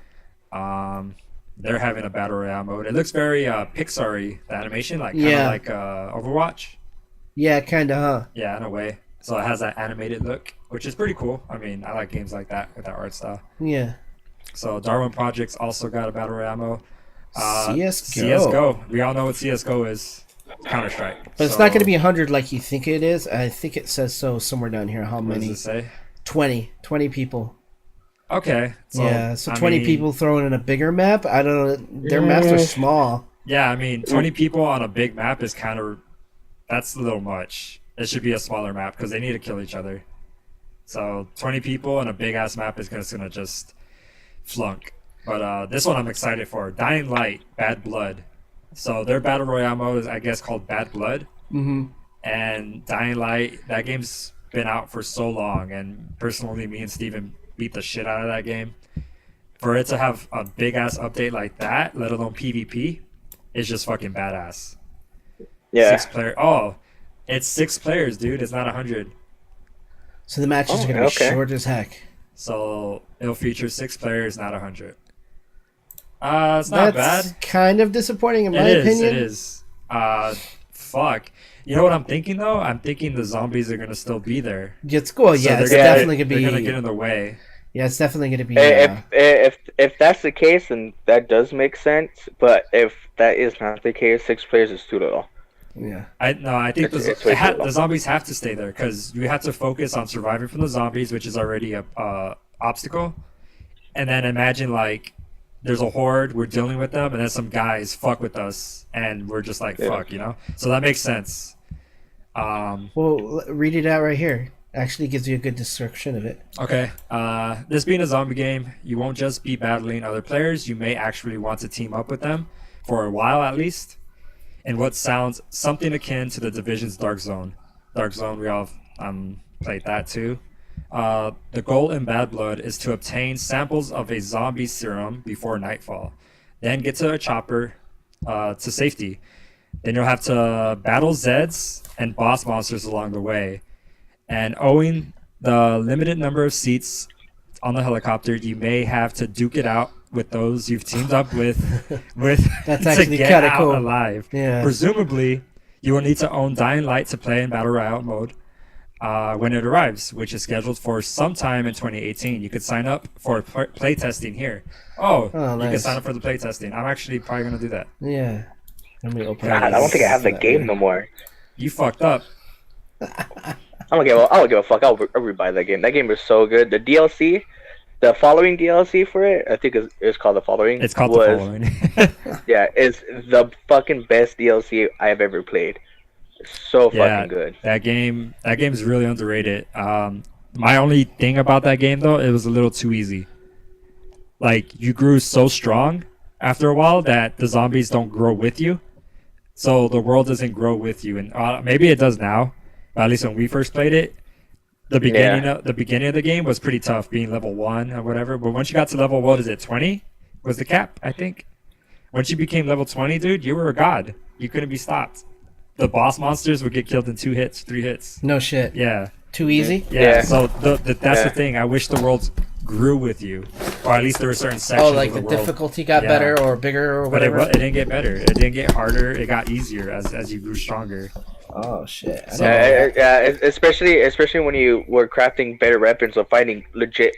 They're having a battle royale mode. It looks very Pixar-y, the animation, kind of Yeah. like Overwatch. Yeah, kind of, huh? Yeah, in a way. So it has that animated look, which is pretty cool. I mean, I like games like that with that art style. Yeah. So Darwin Project's also got a battle royale mode. CS:GO. CS:GO. We all know what CS:GO is. Counter Strike. But it's not going to be 100 like you think it is. I think it says so somewhere down here. How What does many? it say? 20 people. Okay. So, Yeah, so I 20 mean, people thrown in a bigger map. I don't know. Their maps are small. Yeah, I mean, 20 people on a big map is kind of. That's a little much. It should be a smaller map because they need to kill each other. So 20 people on a big ass map is just gonna just flunk. But this one I'm excited for. Dying Light, Bad Blood. So their battle royale mode is, I guess, called Bad Blood. Mm-hmm. And Dying Light, that game's been out for so long, and personally, me and Steven beat the shit out of that game. For it to have a big ass update like that, let alone PvP, is just fucking badass. Yeah. 6-player. Oh, It's 6 players, dude. It's not 100. So the matches are Oh, gonna be okay. short as heck. So it'll feature 6 players, not 100. It's not That's bad. kind of disappointing in my It is. opinion. It is. Fuck. You know what I'm thinking though? I'm thinking the zombies are gonna still be there. It's cool. So Yeah, it's they're definitely gonna They're be. gonna get in the way. Yeah, it's definitely gonna be. If that's the case, then that does make sense. But if that is not the case, 6 players is too little. Yeah. I think It's way too the long. zombies have to stay there because you have to focus on surviving from the zombies, which is already a obstacle. And then imagine like there's a horde, we're dealing with them, and then some guys fuck with us, and we're just like Yeah. fuck, you know. So that makes sense. Well, read it out right here. Actually, gives you a good description of it. Okay. This being a zombie game, you won't just be battling other players. You may actually want to team up with them for a while at least. In what sounds something akin to the Division's Dark Zone. Dark Zone, we all played that too. The goal in Bad Blood is to obtain samples of a zombie serum before nightfall. Then get to a chopper to safety. Then you'll have to battle Zeds and boss monsters along the way. And owing the limited number of seats on the helicopter, you may have to duke it out with those you've teamed up with That's to actually get kinda out cool. alive. Yeah. Presumably, you will need to own Dying Light to play in Battle Royale mode when it arrives, which is scheduled for sometime in 2018. You could sign up for play testing here. Oh, Oh, you can nice. sign up for the play testing. I'm actually probably going to do that. Yeah. Let me open. God, I don't think I have the game no more. You fucked up. I don't give a fuck. I'll rebuy that game. That game is so good. The DLC, the following DLC for it, I think it's called the following. It's called was, The Following. Yeah, it's the fucking best DLC I have ever played. It's so fucking good. That game's really underrated. My only thing about that game though, it was a little too easy. Like you grew so strong after a while that the zombies don't grow with you, so the world doesn't grow with you. And maybe it does now, but at least when we first played it, the beginning of the game was pretty tough, being level 1 or whatever. But once you got to level, what is it, 20? Was the cap? I think. Once you became level 20, dude, you were a god. You couldn't be stopped. The boss monsters would get killed in 2 hits, 3 hits. No shit. Yeah. Too easy. Yeah. Yeah. So that's the thing. I wish the world grew with you, or at least there were certain sections. Oh, like of the the world. difficulty got Yeah. better or bigger or But it, whatever. it didn't get better. It didn't get harder. It got easier as you grew stronger. Oh shit. I So- don't know. Yeah, especially when you were crafting better weapons or finding legit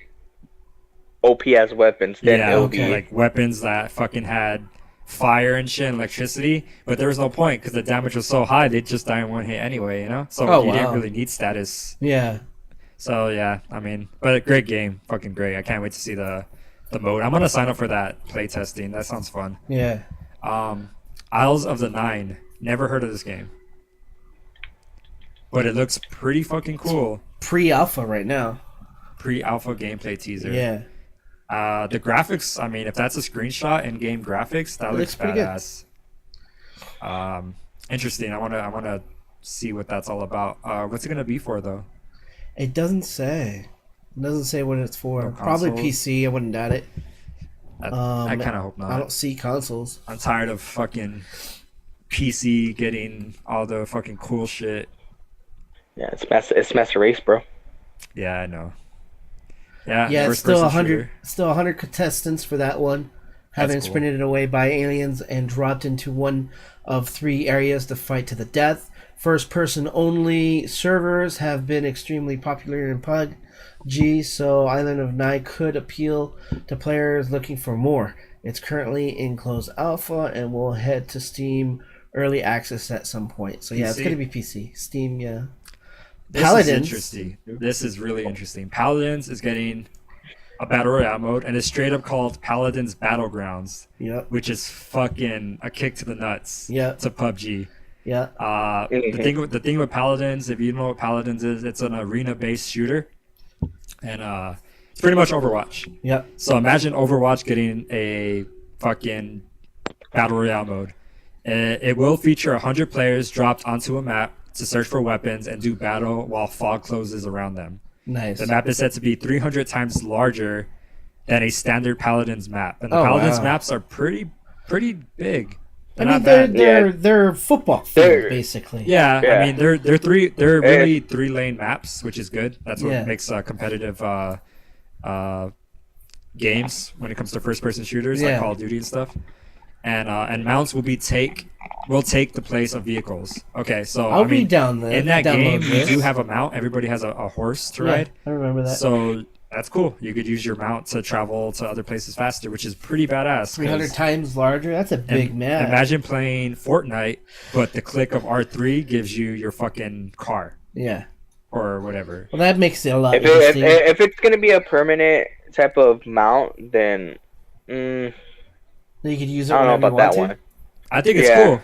OP-ass weapons, then Yeah, it would okay. be like weapons that fucking had fire and shit and electricity, but there was no point because the damage was so high they'd just die in 1 hit anyway, you know. So Oh, you wow. didn't really need status. Yeah. So yeah, I mean, but a great game, fucking great. I can't wait to see the mode. I'm gonna sign up for that play testing. That sounds fun. Yeah. Isles of the Nine. Never heard of this game, but it looks pretty fucking cool. Pre-alpha right now. Pre-alpha gameplay teaser. Yeah. The graphics. I mean, if that's a screenshot in-game graphics, that looks looks pretty good. badass. Interesting. I wanna see what that's all about. What's it gonna be for though? It doesn't say. It doesn't say what it's for. No Probably console? PC. I wouldn't doubt it. I kind of hope not. I don't see consoles. I'm tired of fucking PC getting all the fucking cool shit. yeah, it's Master Race, bro. Yeah, I know. Yeah, Yeah, it's first still person 100. shooter. Still 100 contestants for that one. Having That's cool. sprinted away by aliens and dropped into one of 3 areas to fight to the death. First person only servers have been extremely popular in PUBG, so Island of Night could appeal to players looking for more. It's currently in closed alpha and will head to Steam early access at some point. So yeah, it's PC? gonna be PC. Steam, yeah. This Paladins. is interesting. This is really interesting. Paladins is getting a battle royale mode, and it's straight up called Paladins Battlegrounds, Yep. which is fucking a kick to the nuts. Yeah. To PUBG. Yeah. The thing with Paladins, if you don't know what Paladins is, it's an arena-based shooter, and it's pretty much Overwatch. Yep. So imagine Overwatch getting a fucking battle royale mode. It will feature 100 players dropped onto a map to search for weapons and do battle while fog closes around them. Nice. The map is said to be 300 times larger than a standard Paladins map, and the Oh, Paladins wow. maps are pretty big. They're I mean, not bad. they're football themed, They're- basically. Yeah, Yeah. I mean they're really 3-lane maps, which is good. That's what Yeah. makes competitive games when it comes to first person shooters Yeah. like Call of Duty and stuff. And mounts will take the place of vehicles. Okay, so I'll I mean be down there. in that download game you this. do have a mount. Everybody has a horse to Yeah, ride. I remember that. So that's cool. You could use your mount to travel to other places faster, which is pretty badass. 300 times larger. That's a big map. Imagine playing Fortnite, but the click of R3 gives you your fucking car Yeah. or whatever. Well, that makes it a lot if interesting. it's gonna be a permanent type of mount, then You could use it I don't know whenever about you that want one. to. I think it's Yeah. cool.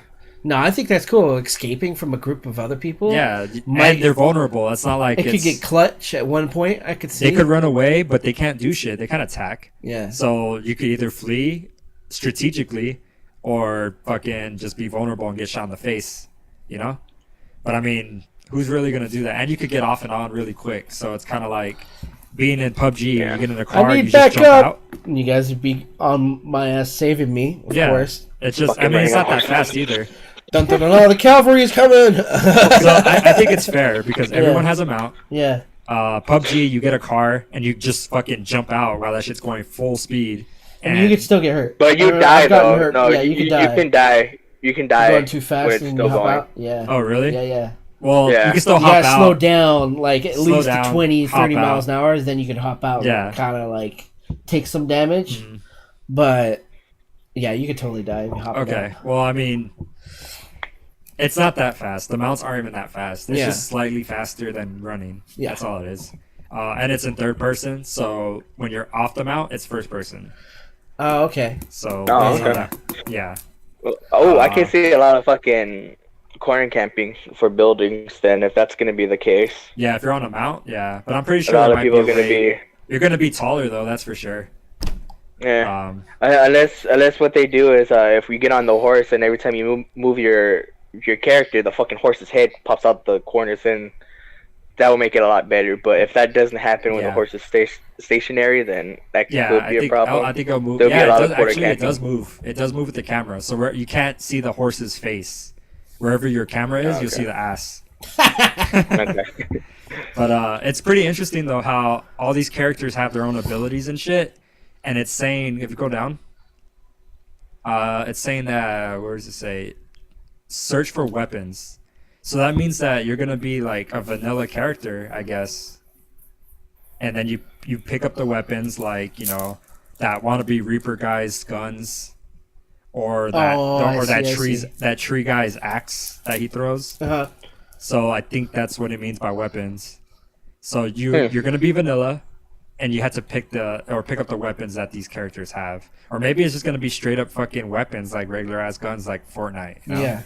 No, I think that's cool. Escaping from a group of other people. Yeah, Might- and they're vulnerable. It's not like It could it's, get clutch at one point. I could see. they could run away, but they can't do shit. They can't attack. Yeah. So you could either flee strategically or fucking just be vulnerable and get shot in the face, you know? But I mean, who's really going to do that? And you could get off and on really quick. So it's kind of like being in PUBG, Yeah. you get in a car, I you need just jump backup. out. You guys would be on my ass saving me, of Yeah. course. It's just, I Fucking mean, it's not running that off. fast either. Dun, dun, dun, dun, the cavalry is coming. So I think it's fair because everyone has a mount. Yeah. PUBG, you get a car and you just fucking jump out while that shit's going full speed. And you could still get hurt. But you I've die gotten though. hurt. No, Yeah, you can die. You can die. You can die. You're going too when fast it's and still you hop going. out. Yeah. Oh, really? Yeah. Well, Yeah. you can still You hop gotta out. slow down, like at Slow least down, to 20, hop 30 out. miles an hour, then you can hop out Yeah. and kind of like take some damage. Mhm. But yeah, you could totally die if you hop Okay. out. Well, I mean, it's not that fast. The mounts aren't even that fast. It's Yeah. just slightly faster than running. Yeah. That's all it is. And it's in third person, so when you're off the mount, it's first person. Oh, okay. So Oh, it's not okay. that- yeah. Oh, I can Uh, see a lot of fucking corner camping for buildings. Then, if that's gonna be the case, Yeah, if you're on a mount, yeah. But I'm pretty a sure lot there of might people are be a gonna way- be. You're gonna be taller though, that's for sure. Yeah. Um, Unless what they do is if we get on the horse and every time you move your character, the fucking horse's head pops out the corners, and that will make it a lot better. But if that doesn't happen when Yeah. the horse is stationary, then that yeah, could I be a think problem. I think it'll move. There'll be Yeah, a lot it of does, quarter actually, it camping. does move. It does move with the camera, so where you can't see the horse's face. Wherever your camera is, you'll Okay. see the ass. Okay. But it's pretty interesting though how all these characters have their own abilities and shit. And it's saying if you go down, it's saying that where does it say? Search for weapons. So that means that you're gonna be like a vanilla character, I guess. And then you pick up the weapons like, you know, that wannabe Reaper guy's guns. Or that Oh, I or that see. that tree guy's axe that he throws. Uh-huh. So I think that's what it means by weapons. So you're gonna be vanilla, and you have to pick up the weapons that these characters have, or maybe it's just gonna be straight up fucking weapons like regular ass guns like Fortnite. You know? Yeah.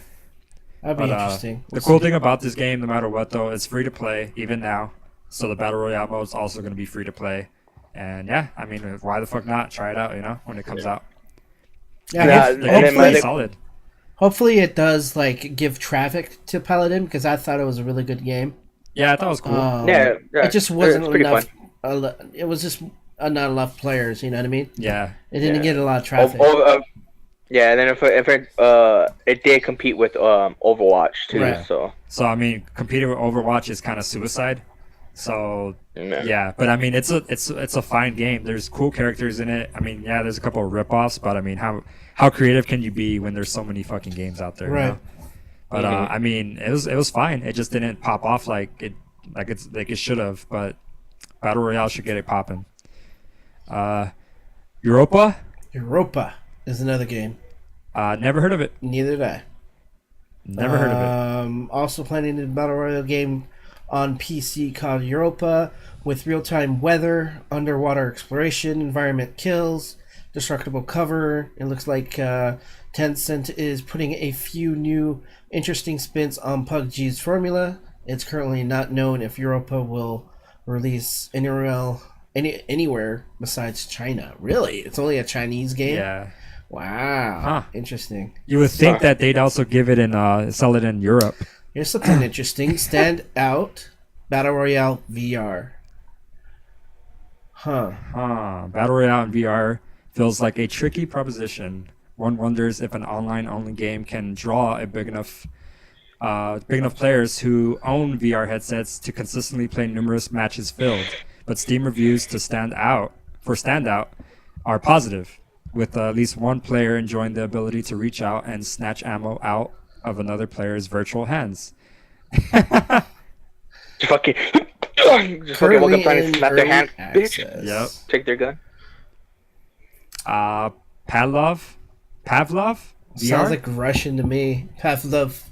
That'd be But interesting. the cool thing about this game, no matter what though, it's free to play even now. So the battle royale mode is also gonna be free to play, and yeah, I mean, why the fuck not try it out? You know, when it comes out, Yeah, Yeah, hope- and the then game's my pretty other- solid. hopefully it does like give traffic to Paladin because I thought it was a really good game. Yeah, I thought it was cool. Yeah, It just wasn't it's pretty enough. fun. It was just not enough players. You know what I mean? Yeah, It didn't Yeah. get a lot of traffic. Yeah, and then if it did compete with Overwatch too, Right. so so I mean, competing with Overwatch is kind of suicide. So yeah. yeah, but I mean, it's a fine game. There's cool characters in it. I mean, yeah, there's a couple of ripoffs, but I mean, how creative can you be when there's so many fucking games out there? You Right. know? But Mhm. I mean, it was fine. It just didn't pop off like it should have. But Battle Royale should get it popping. Europa, Europa is another game. never heard of it. Neither did I. Never heard of it. Also planning a battle royale game on PC called Europa with real-time weather, underwater exploration, environment kills, destructible cover. It looks like Tencent is putting a few new interesting spins on PUBG's formula. It's currently not known if Europa will release anywhere besides China. Really? It's only a Chinese game? Yeah, Wow. Huh. Interesting. you would think that they'd also give it and sell it in Europe. Here's something interesting. Stand out Battle Royale VR. Huh. Battle Royale in VR feels like a tricky proposition. one wonders if an online-only game can draw a big enough players who own VR headsets to consistently play numerous matches filled. But Steam reviews standout are positive, with at least one player enjoying the ability to reach out and snatch ammo out of another player's virtual hands. Just fucking walk up and snap their hand. Bitch. Yep. Take their gun. Pavlov? VR? Sounds like Russian to me. Pavlov.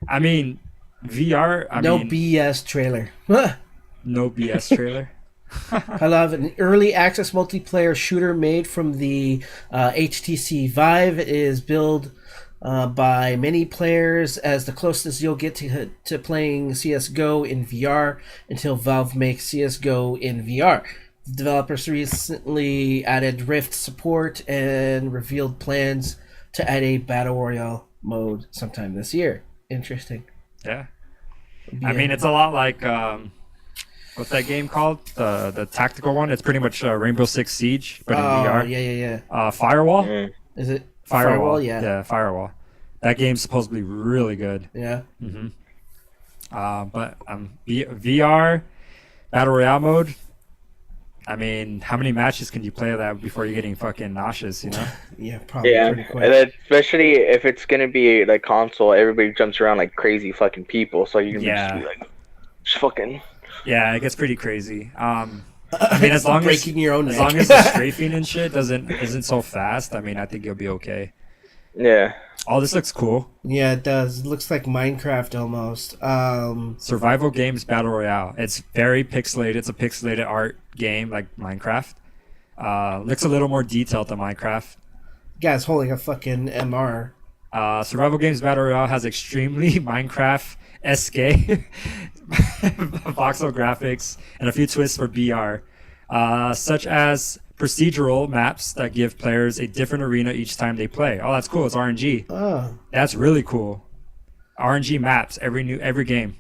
I mean, VR. No BS trailer. No BS trailer. Pavlov, an early access multiplayer shooter made from the HTC Vive, is billed by many players as the closest you'll get to playing CSGO in VR until Valve makes CSGO in VR. The developers recently added Rift support and revealed plans to add a Battle Royale mode sometime this year. Interesting. Yeah. I mean, it's a lot like, what's that game called? The tactical one? It's pretty much Rainbow Six Siege, but in VR. Yeah. Firewall? Is it? Firewall, yeah. Yeah, Firewall. That game's supposed to be really good. Yeah. Mm-hmm. But VR, Battle Royale mode, I mean, how many matches can you play of that before you're getting fucking nauseous, you know? Yeah, probably pretty quick. And then especially if it's gonna be like console, everybody jumps around like crazy fucking people, so you can just be like, just fucking. Yeah, it gets pretty crazy. I mean, as long as the strafing and shit isn't so fast, I mean, I think you'll be okay. Yeah. Oh, this looks cool. Yeah, it does. It looks like Minecraft almost. Survival games battle royale. It's very pixelated. It's a pixelated art game like Minecraft. Looks a little more detailed than Minecraft. Guy's holding a fucking MR. Survival games battle royale has extremely Minecraft-esque voxel graphics and a few twists for BR, such as procedural maps that give players a different arena each time they play. Oh, that's cool. It's RNG. Oh. That's really cool. RNG maps every game,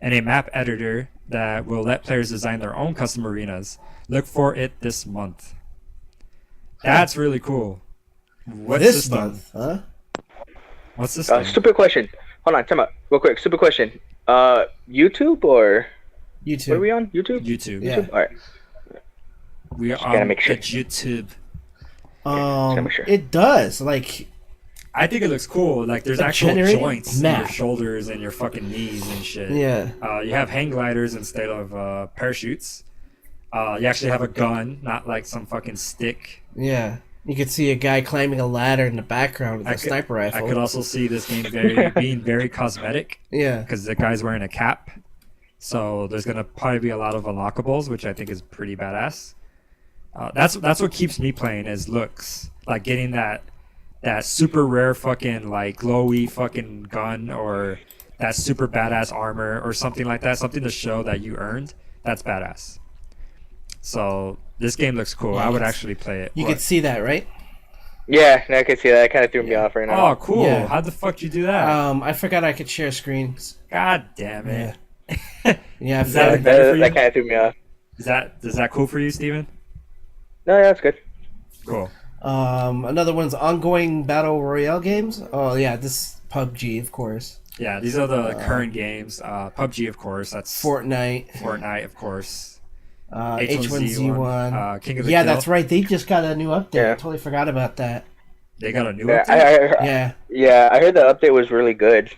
and a map editor that will let players design their own custom arenas. Look for it this month. That's really cool. What this system? month, huh? What's system? Stupid question. Hold on, time out. Real quick, stupid question. YouTube or YouTube? What are we on? YouTube? YouTube. Yeah. All right. We are gotta on make sure. YouTube. make sure. It does. Like, I think it looks cool. Like, there's A actual generated joints in map. your shoulders and your fucking knees and shit. yeah. You have hang gliders instead of parachutes. You actually have a gun, not like some fucking stick. Yeah. You could see a guy climbing a ladder in the background with a sniper rifle. I could also see this game being very cosmetic. Yeah. Because the guy's wearing a cap. So there's going to probably be a lot of unlockables, which I think is pretty badass. That's what keeps me playing is looks. Like getting that super rare fucking like glowy fucking gun or that super badass armor or something like that. Something to show that you earned. That's badass. So this game looks cool. Yeah, I would actually play it. You could see that, right? Yeah, I can see that. That kind of threw me off right now. Oh, cool. Yeah. How the fuck you do that? I forgot I could share screens. God damn it. Yeah, Is that That kind of threw me off. Is that cool for you, Steven? No, yeah, that's good. Cool. another one's ongoing battle royale games. Oh yeah, this PUBG, of course. Yeah, these are the current games. PUBG, of course. That's Fortnite, of course. H1Z1. King of the Yeah, Kill. that's right. They just got a new update. Yeah. I totally forgot about that. They got a new Yeah, update? Yeah. I heard the update was really good.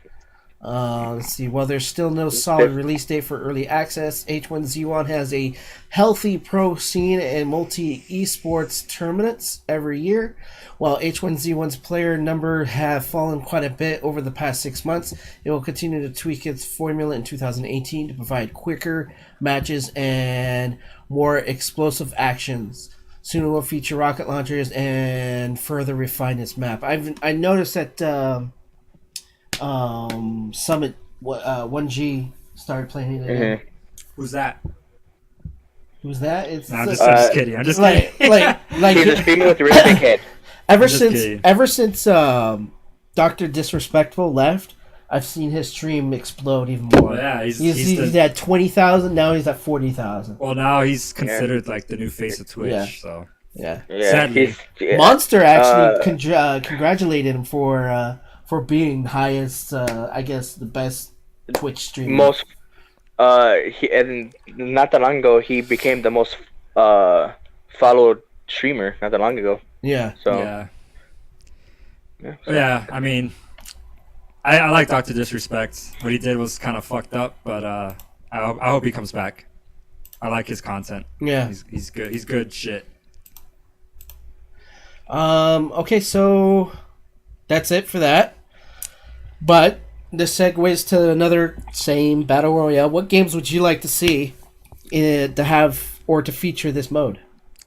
Let's see. Well, there's still no solid release date for early access. H1Z1 has a healthy pro scene and multi esports tournaments every year. While H1Z1's player number have fallen quite a bit over the past 6 months, it will continue to tweak its formula in 2018 to provide quicker matches and more explosive actions. Soon it will feature rocket launchers and further refine its map. I noticed that Summit 1G started playing it. Mm-hmm. Who's that? Who's that? It's No, I'm just kidding. I'm just kidding. He's just streaming with the really big head. ever just kidding. since Dr. Disrespectful left, I've seen his stream explode even more. Well, yeah, he's at 20,000. Now he's at 40,000. Well, now he's considered like the new face of Twitch. Yeah. So Yeah. Yeah, Sadly. Monster actually uh, congratulated him for being highest, I guess the best Twitch streamer. most he and not that long ago he became the most followed streamer not that long ago. Yeah. So Yeah. so. Yeah, I mean, I like Dr. Disrespect. What he did was kind of fucked up, but I hope he comes back. I like his content. Yeah. He's good. He's good shit. Okay, so that's it for that. But this segues to another same battle royale. What games would you like to see to have or to feature this mode?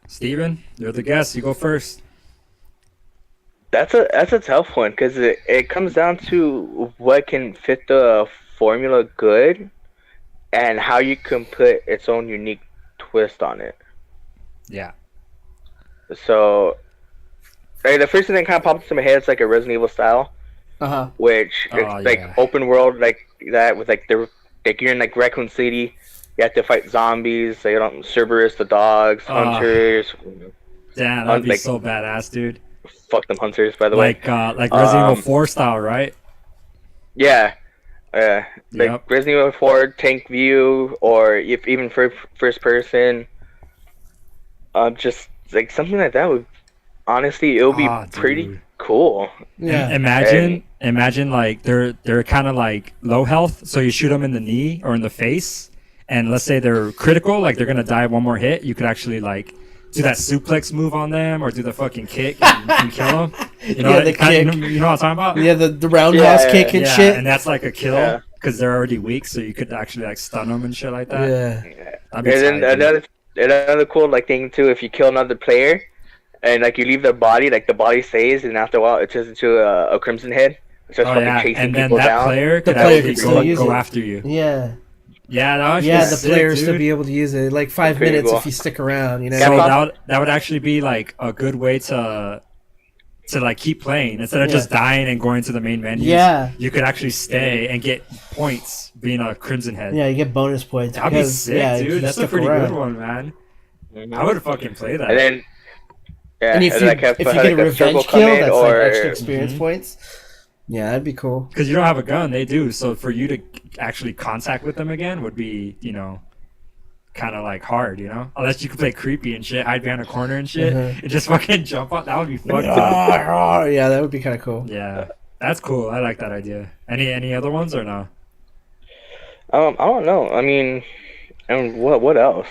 Steven, you're the guest. You go first. That's a tough one because it comes down to what can fit the formula good and how you can put its own unique twist on it. Yeah. So, like, the first thing that kind of pops into my head is like a Resident Evil style, which it's like yeah. open world like that with like you're in like Raccoon City, you have to fight zombies, like, Cerberus, the dogs, hunters. Damn, that'd be like, so badass, dude. Fuck them hunters, by the way. Like Resident Evil 4 style, right? Yeah. Like Yep. Resident Evil 4 tank view, or if even first person, just like something like that would honestly it would be pretty dude. cool. Yeah. Imagine like they're kind of like low health, so you shoot them in the knee or in the face, and let's say they're critical, like they're gonna die one more hit. You could actually like do that suplex move on them or do the fucking kick and kill them. You know, Yeah, the kick. You know what I'm talking about? Yeah, the roundhouse kick and shit. And that's like a kill because they're already weak, so you could actually like stun them and shit like that. Yeah. And then another cool like thing too, if you kill another player and like you leave their body, like the body stays, and after a while it turns into a crimson head. So it's fucking chasing and then people that down. player could player actually could still use go it. after you. Yeah. Yeah, that would Yeah, be the sick, players dude. to be able to use it like 5 Pretty minutes cool. if you stick around, you know. So Yeah, that would actually be like a good way to like keep playing instead of just dying and going to the main menu. Yeah. You could actually stay and get points being a Crimson Head. Yeah, you get bonus points. That'd be sick, if you dude. That's a stick pretty around. good one, man. I would fucking play that. And then And if you, like have, if you like, get a circle revenge come kill, in, that's or like extra experience points. Yeah, that'd be cool. Because you don't have a gun, they do. So for you to actually contact with them again would be, kind of like hard, Unless you could play creepy and shit, hide behind a corner and shit, and just fucking jump up. That would be fucked up. Yeah, that would be kind of cool. Yeah, that's cool. I like that idea. Any other ones or no? I don't know. I mean, what else?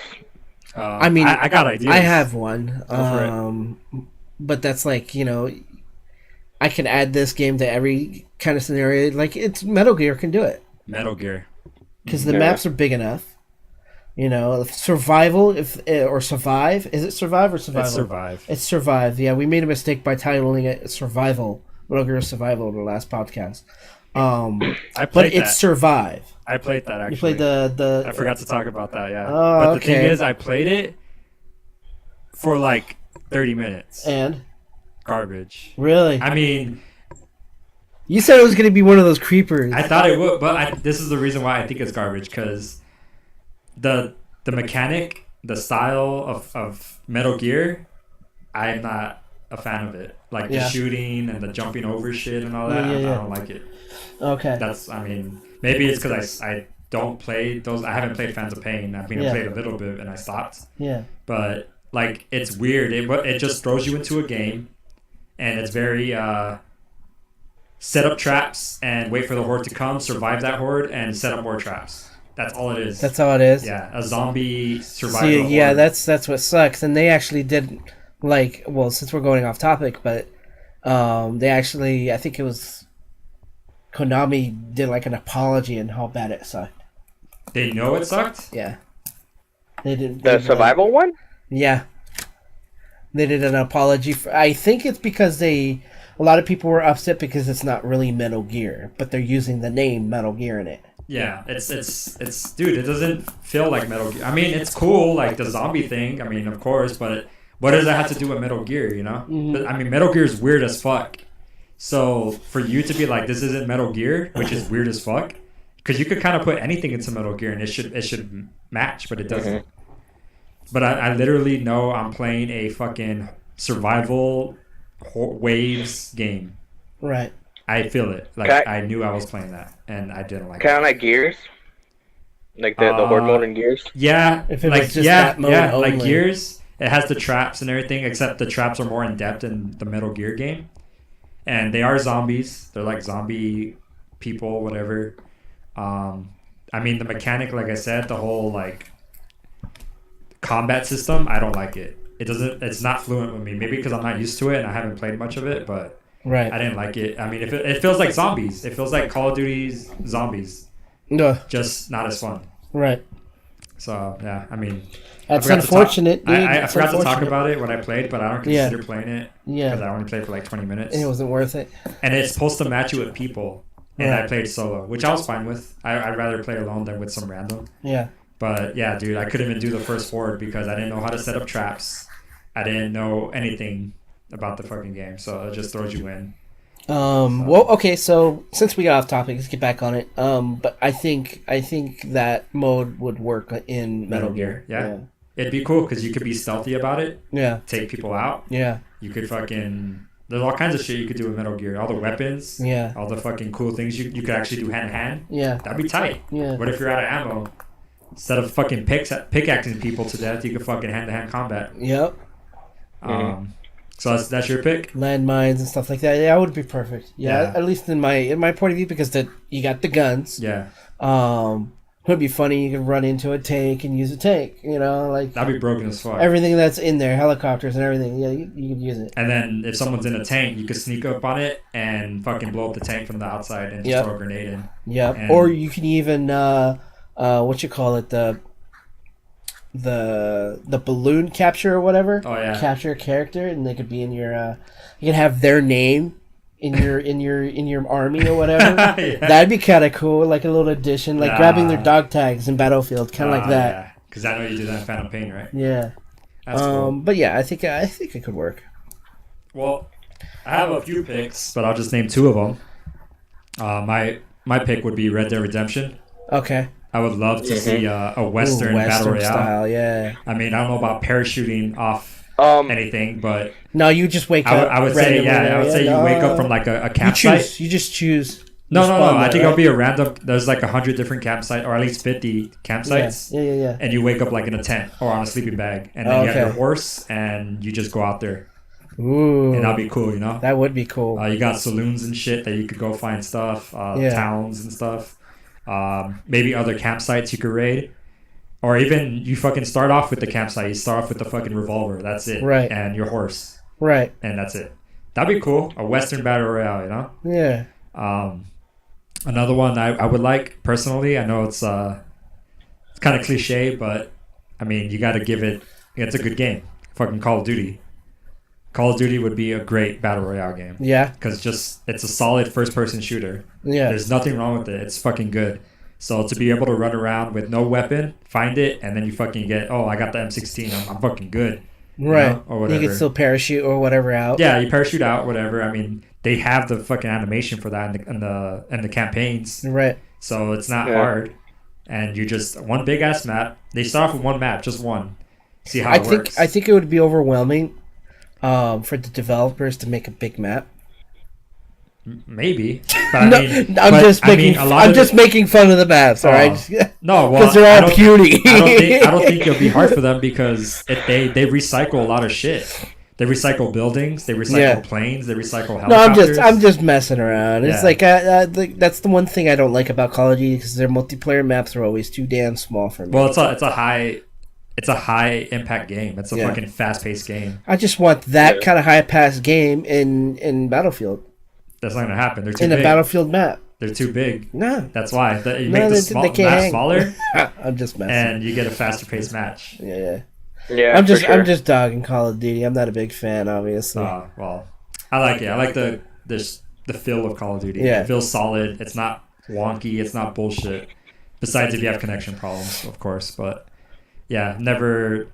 I mean, I got ideas. I have one. Go for But that's like, I can add this game to every kind of scenario. Like, it's Metal Gear can do it. Metal Gear. Because the maps are big enough. Survival, or Survive. Is it Survive or Survival? It's Survive. It's Survive. Yeah, we made a mistake by titling it Survival. Metal Gear Survival in the last podcast. I played But that. it's Survive. I played that actually. You played the I forgot to talk about that. Yeah. Oh, but the okay. thing is, I played it for like 30 minutes. And Garbage. really, I mean, you said it was going to be one of those creepers. I thought it would, but this is the reason why I think it's garbage, because the mechanic, the style of Metal Gear, I'm not a fan of it. Like the shooting and the jumping over shit and all that. I don't like it. Okay. Maybe it's because I don't play those. I haven't played Fans of Pain. I played a little bit and I stopped. Yeah. But like, it's weird. It just throws you into a game, and it's very set up traps and wait for the horde to come, survive that horde, and set up more traps. That's all it is. That's all it is. Yeah, a zombie survival. See, yeah, horde. that's what sucks. And they actually did, since we're going off topic, but they actually, I think it was Konami did like an apology on how bad it sucked. They know it sucked? Yeah. They did The survival one? Yeah. They did an apology I think it's because a lot of people were upset because it's not really Metal Gear, but they're using the name Metal Gear in it. Yeah, it's dude, it doesn't feel like Metal Gear. I mean, it's cool, like the zombie thing. I mean, of course, but what does that have to do with Metal Gear, Mm-hmm. But, I mean, Metal Gear is weird as fuck. So for you to be like, this isn't Metal Gear, which is weird as fuck, because you could kind of put anything into Metal Gear and it should match, but it doesn't. but I literally know I'm playing a fucking survival waves game. Right. I feel it. Like Kind I knew I was playing that, and I didn't like kind of it. like Gears, like the horde mode in Gears. Yeah, If it like was just that mode like only. Gears. It has the traps and everything, except the traps are more in depth in the Metal Gear game, and they are zombies. They're like zombie people, whatever. I mean, the mechanic, like I said, the whole like combat system, I don't like it. It doesn't. It's not fluent with me. Maybe because I'm not used to it and I haven't played much of it, but Right. I didn't like it. I mean, it feels like zombies. It feels like Call of Duty's zombies, No. just not as fun. Right. So yeah, I mean, That's I forgot to talk- unfortunate. dude. I It's forgot to talk unfortunate. about it when I played, but I don't Yeah. consider playing it Yeah. because I only played for like 20 minutes. It wasn't worth it. And it's supposed to match you with people, and Right. I played solo, which I was fine with. I'd rather play alone than with some random. Yeah. But yeah, dude, I couldn't even do the first horde because I didn't know how to set up traps. I didn't know anything about the fucking game, so it just throws you in. Well, okay. So since we got off topic, let's get back on it. But I think that mode would work in Metal Gear. Yeah. It'd be cool because you could be stealthy about it, Yeah. take people out. Yeah. You could fucking... There's all kinds of shit you could do with Metal Gear. All the weapons, Yeah. all the fucking cool things you could actually do hand in hand. Yeah. That'd be tight. Yeah. What if you're out of ammo? Instead of fucking pickaxing people to death, you could fucking hand-to-hand combat. Yep. So that's your pick? Landmines and stuff like that. Yeah, that would be perfect. Yeah, Yeah. at least in my point of view, because you got the guns. Yeah. It would be funny. You could run into a tank and use a tank. You know, like That'd be broken as fuck. everything that's in there, helicopters and everything. Yeah, you could use it. And then if someone's in a tank, you could sneak up on it and fucking blow up the tank from the outside and just Yep. throw a grenade in. Yep. And- Or you can even what you call it, the balloon capture or whatever. Oh, yeah. Capture a character and they could be in your you can have their name in your army or whatever. Yeah. That'd be kind of cool, like a little addition, like grabbing their dog tags in Battlefield, kind of like that. Because I know you do that in Phantom Pain, right? Yeah. That's cool. But yeah, I think it could work. Well, I have a few picks, but I'll just name two of them. My pick would be Red Dead Redemption. Okay. I would love to see a Western, Ooh, Battle Royale. style, yeah. I mean, I don't know about parachuting off anything, but No, you just wake up. I would say, randomly there, I would say you wake up from like a You campsite. You just choose. No, spawn I there, think right? it'll be a random. There's like 100 different campsites, or at least 50 campsites. Yeah. And you wake up like in a tent or on a sleeping bag, and then Oh, you have your okay. horse, and you just go out there, Ooh. and that'll be cool, you know. That would be cool. You got saloons and shit that you could go find stuff, Yeah. towns and stuff. Maybe other campsites you could raid, or even you fucking start off with the campsite. You start off with the fucking revolver. That's it, Right. And your horse, Right. and that's it. That'd be cool. A Western battle royale, you know. Yeah. Another one I would like personally. I know it's kind of cliche, but I mean you got to give it. It's a good game. Fucking Call of Duty. Call of Duty would be a great battle royale game. Yeah. Because it's a solid first-person shooter. Yeah. There's nothing wrong with it. It's fucking good. So to be able to run around with no weapon, find it, and then you fucking get, I got the M16. I'm fucking good. Right. You know, or whatever. You can still parachute or whatever out. Yeah, you parachute out, whatever. I mean, they have the fucking animation for that in the campaigns. Right. So it's not hard. And you just one big ass map. They start off with one map, just one. See how it works. I think it would be overwhelming for the developers to make a big map. Maybe. But I mean, I'm just making fun of the maps, all right? No, well, because they're all puny. I don't think it'll be hard for them because they recycle a lot of shit. They recycle buildings, they recycle planes, they recycle helicopters. No, I'm just messing around. It's Yeah. like that's the one thing I don't like about Call of Duty because their multiplayer maps are always too damn small for me. Well, it's a high impact game. It's a fucking fast paced game. I just want that kind of high pass game in Battlefield. That's not gonna happen. They're too In big. a Battlefield map. They're too big. No. That's why you No, make they the can't map hang. smaller, I'm just messing. and you get a faster paced match. Yeah. Yeah, for sure. I'm just dogging Call of Duty. I'm not a big fan, obviously. Well, I like it. I like the feel of Call of Duty. Yeah. It feels solid. It's not wonky. It's not bullshit. Besides if you have connection problems, of course. But yeah, never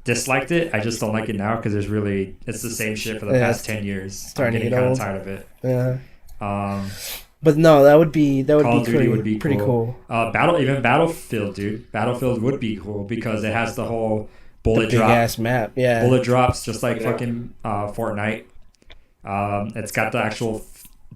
disliked it. I just don't like it now because it's the same shit for the past 10 years. Starting I'm to getting get kind of old. tired of it. Yeah. But no, that would be Call of Duty would be pretty cool. Battlefield, dude. Battlefield would be cool because it has the whole bullet big drop, ass map. Yeah. bullet drops, just like fucking Fortnite. It's got the actual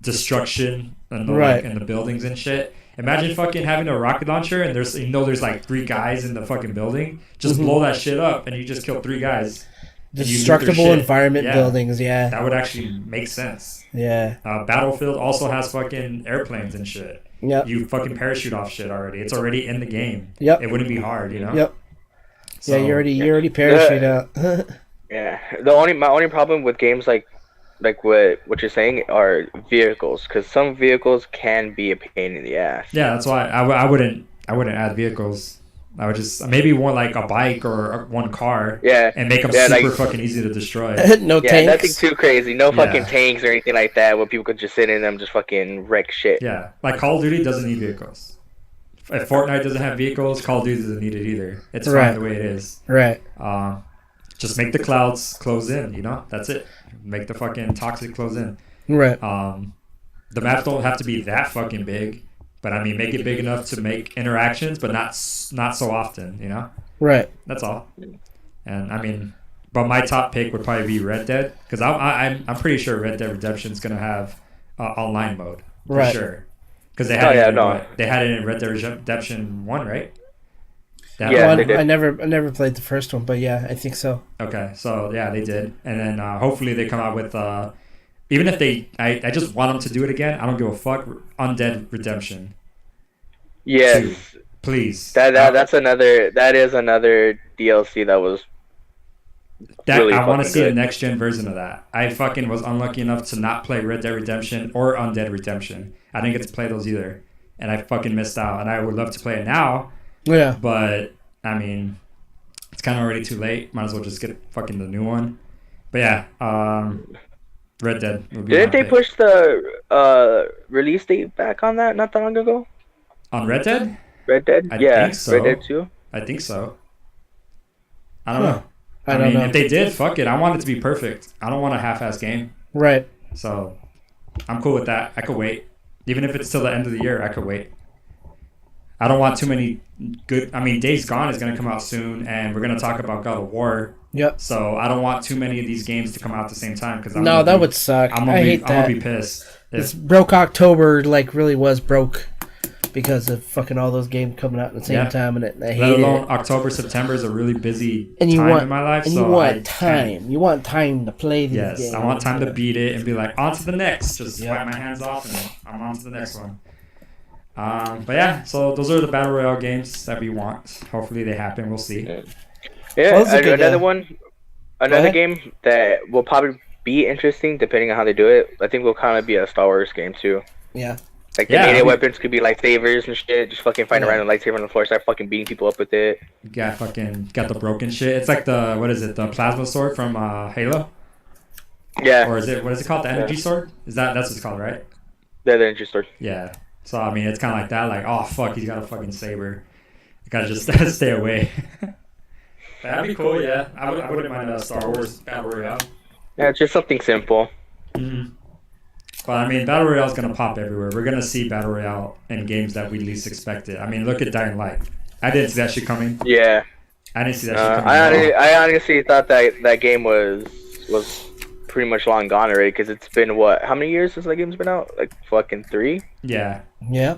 destruction and the Right. like in the buildings and shit. Imagine fucking having a rocket launcher and there's like 3 guys in the fucking building. Just blow that shit up and you just kill 3 guys. and you loot their Destructible shit. environment Yeah. buildings. Yeah. That would actually make sense. Yeah. Battlefield also has fucking airplanes and shit. Yep. You fucking parachute off shit already. It's already in the game. Yep. It wouldn't be hard, you know. Yep. So, Yeah, you already parachute out. Yeah. My only problem with games like what you're saying are vehicles, because some vehicles can be a pain in the ass. Yeah, that's why I wouldn't add vehicles. I would just maybe more like a bike or one car. Yeah. And make them Yeah, super like- fucking easy to destroy. No Yeah, tanks. nothing too crazy. No fucking Yeah. tanks or anything like that where people could just sit in them, just fucking wreck shit. Yeah, like Call of Duty doesn't need vehicles. If Fortnite doesn't have vehicles, Call of Duty doesn't need it either. It's Right. fine the way it is. Right. Just make the clouds close in, you know? That's it. Make the fucking toxic close in. Right. The maps don't have to be that fucking big, but I mean, make it big enough to make interactions, but not so often, you know? Right. That's all. And I mean, but my top pick would probably be Red Dead, because I'm pretty sure Red Dead Redemption is gonna have online mode for Right. sure. Because they had no. they had it in Red Dead Redemption 1, right? That Yeah, one? they did. I never played the first one, but yeah, I think so. Okay, so yeah, they did, and then hopefully they come out with even if I just want them to do it again. I don't give a fuck. Undead Redemption. Yes. 2, please. That is another DLC that was really I want to fucking see a good. next gen version of that. I fucking was unlucky enough to not play Red Dead Redemption or Undead Redemption. I didn't get to play those either, and I fucking missed out. And I would love to play it now, Yeah. but I mean, it's kind of already too late. Might as well just get fucking the new one. But yeah, Red Dead would be Didn't my they pick. push the release date back on that not that long ago? On Red Dead? Red Dead? I Yeah, think so. Red Dead 2. I think so. I don't Huh. know. I don't mean, know. if they did, fuck it. I want it to be perfect. I don't want a half-ass game. Right. So I'm cool with that. I could wait. Even if it's till the end of the year, I could wait. I don't want too many good... I mean, Days Gone is going to come out soon, and we're going to talk about God of War. Yep. So I don't want too many of these games to come out at the same time. Because No, that would suck. I hate I'm that. going to be pissed. This broke October really was broke because of fucking all those games coming out at the same Yeah. time, and I Let hate alone it. October, September is a really busy And you time want in my life. and so you want I can't- time. You want time to play these Yes, games. I want time to beat it and be like, on to the next. Just Yeah. wipe my hands off and I'm on to the next one. But yeah, so those are the Battle Royale games that we want. Hopefully they happen. We'll see. Yeah, Well, that's a good, another uh, one. Go Another ahead. game that will probably be interesting depending on how they do it. I think will kind of be a Star Wars game too. Yeah. Like the Yeah, melee I mean- weapons could be lightsabers and shit. Just fucking fighting Yeah. around with a lightsaber on the floor, start fucking beating people up with it. Got the broken shit. It's like the, what is it, the plasma sword from Halo? Yeah, Or is it, what is it called? The energy sword? That's what it's called, right? they're the interesting. Yeah. So, I mean, it's kind of like that. Like, oh, fuck, he's got a fucking saber. I gotta just stay away. That'd be cool, yeah. I wouldn't mind a Star Wars Battle Royale. Yeah, it's just something simple. Mhm. But I mean, Battle Royale is going to pop everywhere. We're going to see Battle Royale in games that we least expected. I mean, look at Dying Light. I didn't see that shit coming. Yeah, I didn't see that shit coming. at all. I honestly thought that game was pretty much long gone already because it's been what? How many years since that game's been out? Like fucking 3? Yeah. Yeah.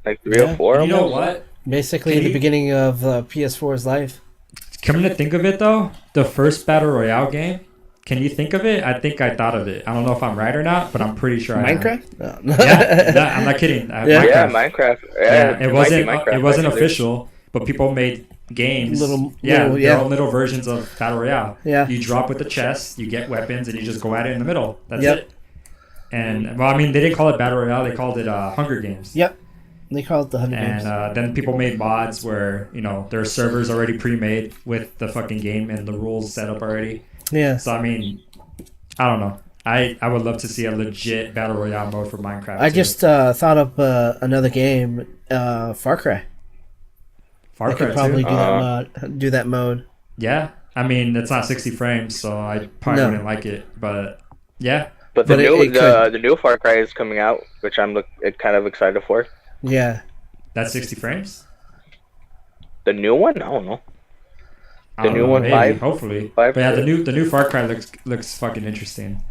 Like 3 or Yeah. 4? You know almost? what? Basically, Can in the you- beginning of PS4's life. Coming to think of it, though, the first Battle Royale game, can you think of it? I think I thought of it. I don't know if I'm right or not, but I'm pretty sure I am. Minecraft? No. Yeah, I'm not kidding. Yeah. Yeah, Minecraft. Yeah, Yeah, it might be wasn't. Minecraft, It wasn't actually. official, but people made games. Little- their yeah. own little versions of Battle Royale. Yeah. You drop with the chest, you get weapons, and you just go at it in the middle. That's Yep. it. And well, I mean, they didn't call it Battle Royale; they called it Hunger Games. Yep. They call it the 100 And games. then people made mods where there are servers already pre-made with the fucking game and the rules set up already. Yeah. So I mean, I don't know. I would love to see a legit Battle Royale mode for Minecraft. I too. just thought up another game, Far Cry. Far I Cry could probably 2. do that mode. Yeah, I mean it's not 60 frames, so I probably No. wouldn't like it. But yeah, But But it the new Far Cry is coming out, which I'm kind of excited for. Yeah. that's 60 frames. The new one? I don't know. The new one, maybe, 5? hopefully. 5? But yeah, the new Far Cry looks fucking interesting.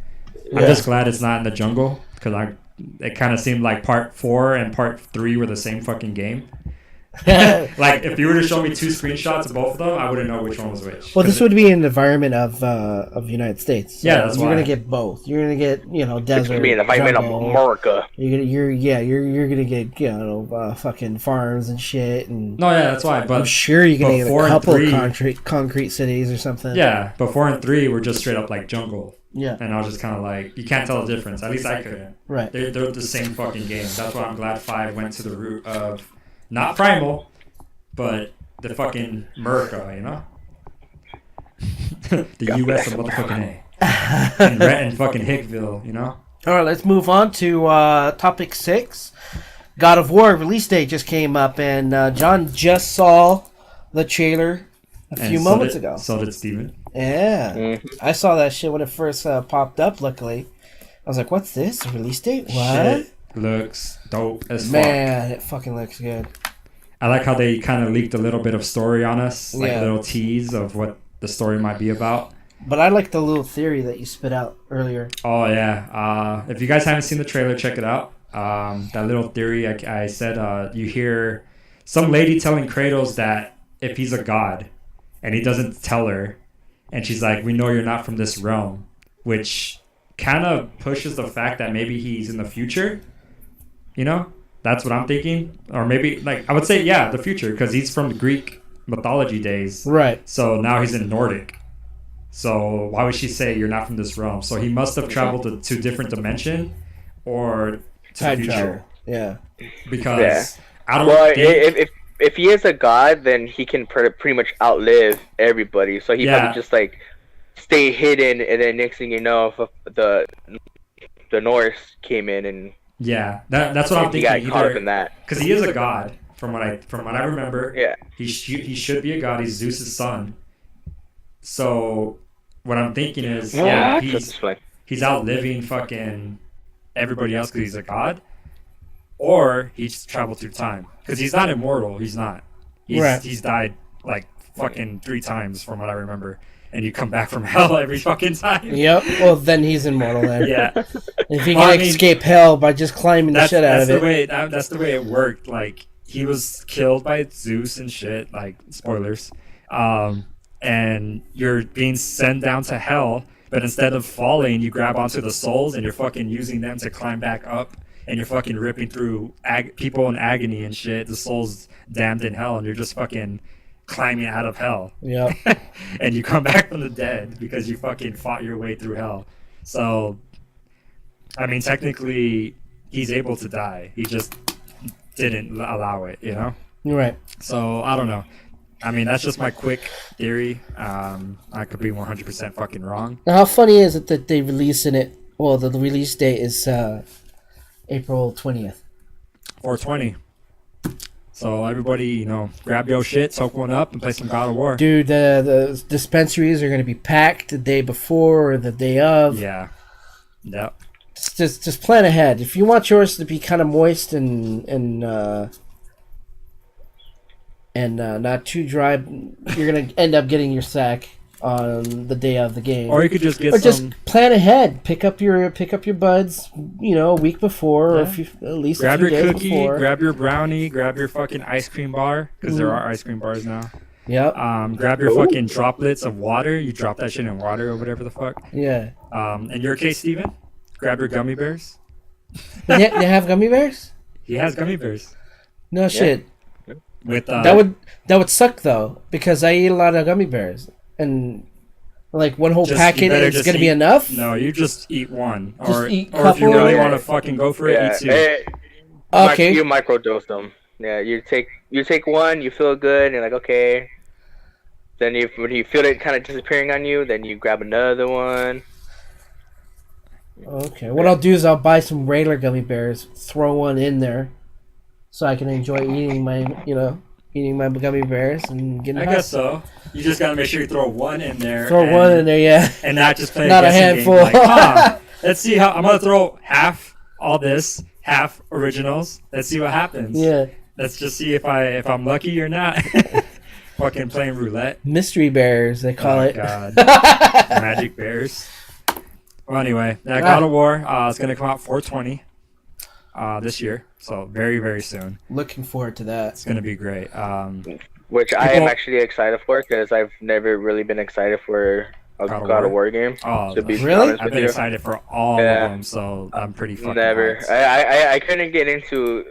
I'm Yeah. just glad it's not in the jungle because it kind of seemed like part 4 and part 3 were the same fucking game. Like if you were to show me 2 screenshots of both of them, I wouldn't know which one was which. Well, this would be an environment of United States. So Yeah, that's you're why. gonna get both. You're gonna get desert. It's gonna be an environment of jungle. America. You're gonna get fucking farms and shit, and No, yeah, that's why. I'm But sure you're gonna get four a and couple three- of concrete cities or something. yeah, but 4 and 3 were just straight up like jungle, Yeah. and I was just kind of like, you can't tell the difference. At least I couldn't. Right. They're the same fucking game. That's why I'm glad 5 went to the route of not primal, but the fucking America, you know? The U.S. of motherfucking A. And Rhett and fucking Hickville, you know? All right, let's move on to topic 6. God of War release date just came up, and John just saw the trailer a few moments ago. So did Steven. Yeah, I saw that shit when it first popped up. Luckily, I was like, "What's this? A release date? What?" Shit looks dope as fuck. Man, it fucking looks good. I like how they kind of leaked a little bit of story on us, like Yeah. a little tease of what the story might be about. But I like the little theory that you spit out earlier. Oh yeah. If you guys haven't seen the trailer, check it out. That little theory I said, you hear some lady telling Kratos that if he's a god, and he doesn't tell her, and she's like, "We know you're not from this realm," which kind of pushes the fact that maybe he's in the future. You know, that's what I'm thinking, or maybe like I would say, yeah, the future, because he's from the Greek mythology days. Right. So now he's in Nordic. So why would she say you're not from this realm? So he must have traveled to different dimension or to Time the future. travel. Yeah. Because I don't Well, think... if he is a god, then he can pretty much outlive everybody. So he probably just like stay hidden, and then next thing you know, if the Norse came in and Yeah, that's what I'm he thinking. got caught up in that. Because he is a god, from what I remember. Yeah. He should be a god. He's Zeus's son. So what I'm thinking is, yeah, he's outliving fucking everybody else because he's a god, or he's traveled through time because he's not immortal. He's not. He's died like fucking 3 times from what I remember, and you come back from hell every fucking time. Yep. Well, then he's immortal. Then. Yeah. If he can escape hell by just climbing the shit out of it. That's the way it worked. Like he was killed by Zeus and shit. Like spoilers. And you're being sent down to hell, but instead of falling, you grab onto the souls and you're fucking using them to climb back up, and you're fucking ripping through people in agony and shit. The souls damned in hell, and you're just fucking climbing out of hell. Yep. And you come back from the dead because you fucking fought your way through hell. So, I mean, technically, he's able to die. He just didn't allow it, you know? You're right. So, I don't know. I mean, that's just my quick theory. I could be 100% fucking wrong. Now, how funny is it that they releasing it? Well, the release date is April 20th. 420. So everybody, grab your shit, soak one up, and play some God of War. Dude, the dispensaries are going to be packed the day before or the day of. Yeah. Yep. Just plan ahead. If you want yours to be kind of moist and not too dry, you're going to end up getting your sack on the day of the game. Or you could just get just plan ahead. Pick up your buds, a week before, or at least grab a few your days cookie, before. grab your brownie, grab your fucking ice cream bar, because there are ice cream bars now. Yep. Grab your fucking droplets of water. You drop that shit in water or whatever the fuck. Yeah. In your case, Steven, grab your gummy bears. They have gummy bears? He has gummy bears. No shit. With that would suck though, because I eat a lot of gummy bears, and like one whole packet is gonna be enough. No, you just eat one, or if you really want to fucking go for it, eat 2. Okay. You microdose them. Yeah, you take one, you feel good, and you're like, okay. Then when you feel it kind of disappearing on you, then you grab another one. Okay. What I'll do is I'll buy some regular gummy bears, throw one in there, so I can enjoy eating my gummy bears and getting. I guess so. You just gotta make sure you throw one in there. Throw one in there, yeah. And not just play not a a handful. Game. Like, let's see how I'm gonna throw half all this, half originals. Let's see what happens. Yeah. Let's just see if I'm lucky or not. fucking playing roulette. Mystery bears, they call Oh, it. God. Magic bears. Well, anyway, that God of War is going to come out 4/20 this year. So very, very soon. Looking forward to that. It's going to be great. Which I am actually excited for because I've never really been excited for a God of War game. Oh, to be really? honest I've with been you. excited for all of them, so I'm pretty fucking Never. hyped. I couldn't get into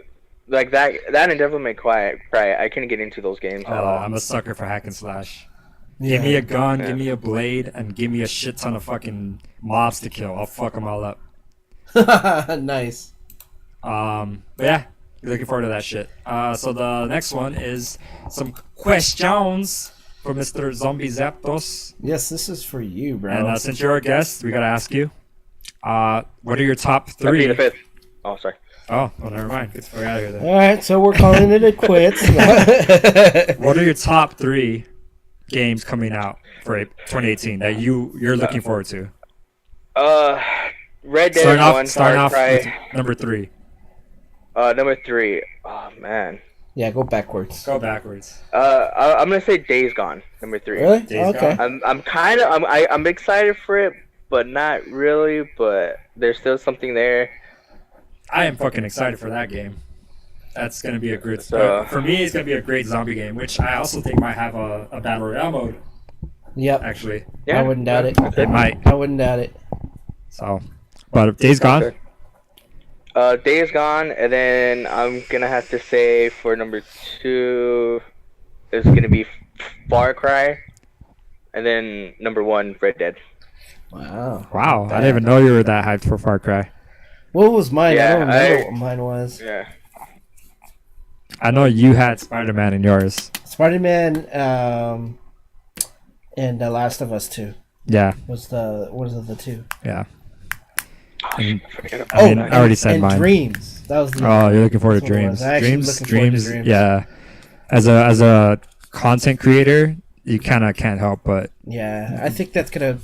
like that and Devil May Cry. I couldn't get into those games at all. I'm a sucker for hack and slash. Yeah. Give me a gun, give me a blade, and give me a shit ton of fucking mobs to kill. I'll fuck them all up. Nice. But yeah, looking forward to that shit. So the next one is some questions for Mr. Zombie Zapdos. Yes, this is for you, bro. And since you're a guest, we gotta ask you, what are your top That'd be three? the fifth. Oh, sorry. Oh, well, never mind. Get the fuck out of here then. All right, so we're calling it a quits. What are your top three games coming out for 2018 that you're looking forward to? Red Dead Starting off Far with Cry. number 3. Number 3. Oh man. Yeah, go backwards. Go backwards. I'm gonna say Days Gone. Number 3. Really? Days Okay. Gone? I'm excited for it, but not really. But there's still something there. I am fucking excited for that game. That's gonna be a great. So- For me, it's gonna be a great zombie game, which I also think might have a battle royale mode. Yep. Actually, Yeah. I wouldn't doubt it. it might. I wouldn't doubt it. So, but Days Gone. Okay. Days Gone, and then I'm gonna have to say for number 2 is gonna be Far Cry, and then number 1 Red Dead. Wow. Wow, I didn't even know you were that hyped for Far Cry. What was mine? Yeah, I don't remember what mine was. Yeah. I know you had Spider-Man in yours. Spider-Man, and The Last of Us 2 Yeah, was the two. yeah. And, Forget I mean, about I already said and mine. Dreams. That was the. Oh, you're looking forward to That's what it was. Dreams. I actually Dreams, looking forward to Dreams, Dreams. yeah. As a content creator, you kind of can't help but Yeah, I think that's gonna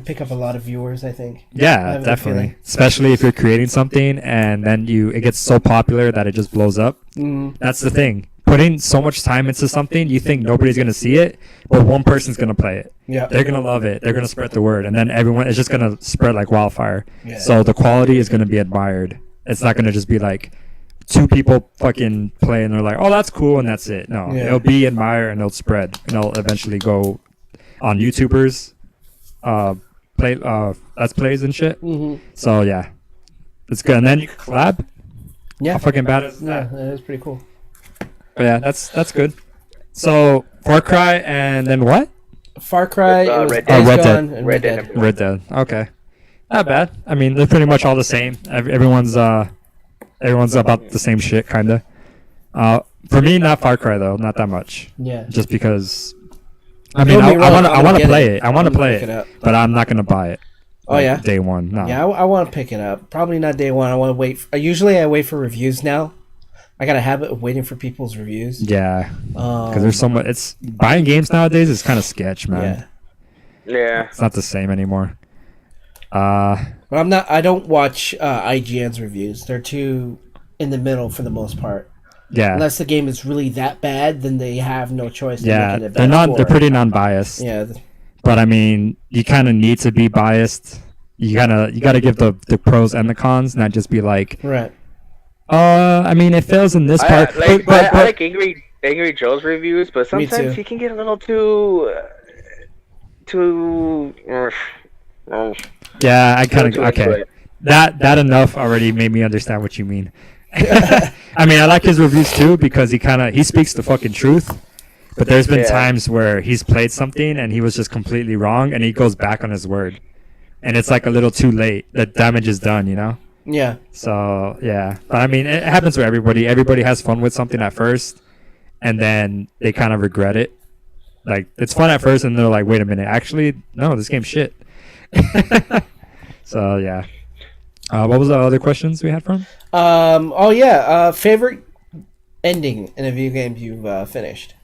pick up a lot of viewers. I think. I yeah, have a definitely. feeling. Especially if you're creating something and then it gets so popular that it just blows up. Mm, That's the thing. Putting so much time into something, you think nobody's gonna see it, but one person's gonna play it. yeah. They're gonna love it. They're gonna spread the word, and then everyone is just gonna spread like wildfire. Yeah. So the quality is gonna be admired. It's not gonna just be like 2 people fucking play and they're like, oh, that's cool, and that's it. No, Yeah. it'll be admired and it'll spread, and it'll eventually go on YouTubers, let's plays and shit. hmm So yeah, it's good. And then you can collab. Yeah. How fucking bad is Yeah, that? that is pretty cool. But yeah, that's good. So Far Cry and then what? Far Cry, it was Red Days Dead. Red Gone, Dead. and Red Red Dead Dead. number Red Dead. Okay, not bad. I mean, they're pretty much all the same. Everyone's about the same shit, kinda. For me, not Far Cry though, not that much. Yeah. Just because. I mean, Don't I get me wrong, want I'm to gonna play get it. I want to I'm gonna play pick it, up. but I'm not gonna buy it. Oh yeah. Day one. No. Yeah, I want to pick it up. Probably not day one. I want to wait. Usually, I wait for reviews now. I got a habit of waiting for people's reviews. Yeah. Because Because there's so much. It's buying games nowadays is kind of sketch, man. Yeah, Yeah. It's not the same anymore. but I'm not. I don't watch IGN's reviews. They're too in the middle for the most part. Yeah. Unless the game is really that bad, then they have no choice. To Yeah. make it a They're bad not. score. They're pretty non-biased. Yeah, But I mean, you kind of need to be biased. You gotta give the pros and the cons, not just be like, right. I mean, it fails in this part. I like Angry Joe's reviews, but Me sometimes too. he can get a little too. Yeah, I kind of Too into okay. it. That enough already made me understand what you mean. I mean, I like his reviews too because he speaks the fucking truth. But there's been Yeah. times where he's played something and he was just completely wrong, and he goes back on his word, and it's like a little too late. The damage is done, you know. Yeah. So yeah, but I mean, it happens to everybody. Everybody has fun with something at first, and then they kind of regret it. Like it's fun at first, and they're like, "Wait a minute, actually, no, this game's shit." So yeah. What was the other questions we had from? Oh yeah. Favorite ending in a video game you've finished?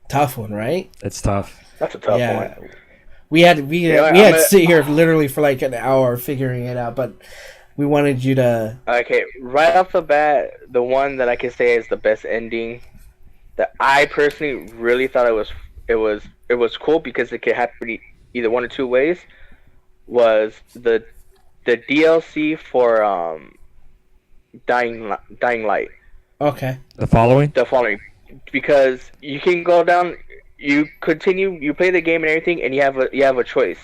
Tough one, right? It's tough. That's a tough Yeah. one. We had Yeah, to sit here literally for like an hour figuring it out, but we wanted you to. Okay, right off the bat, the one that I can say is the best ending that I personally really thought it was cool because it could happen either one or two ways. Was the DLC for Dying Light. Okay. The following. The following, because you can go down, you continue, you play the game and everything, and you have a choice,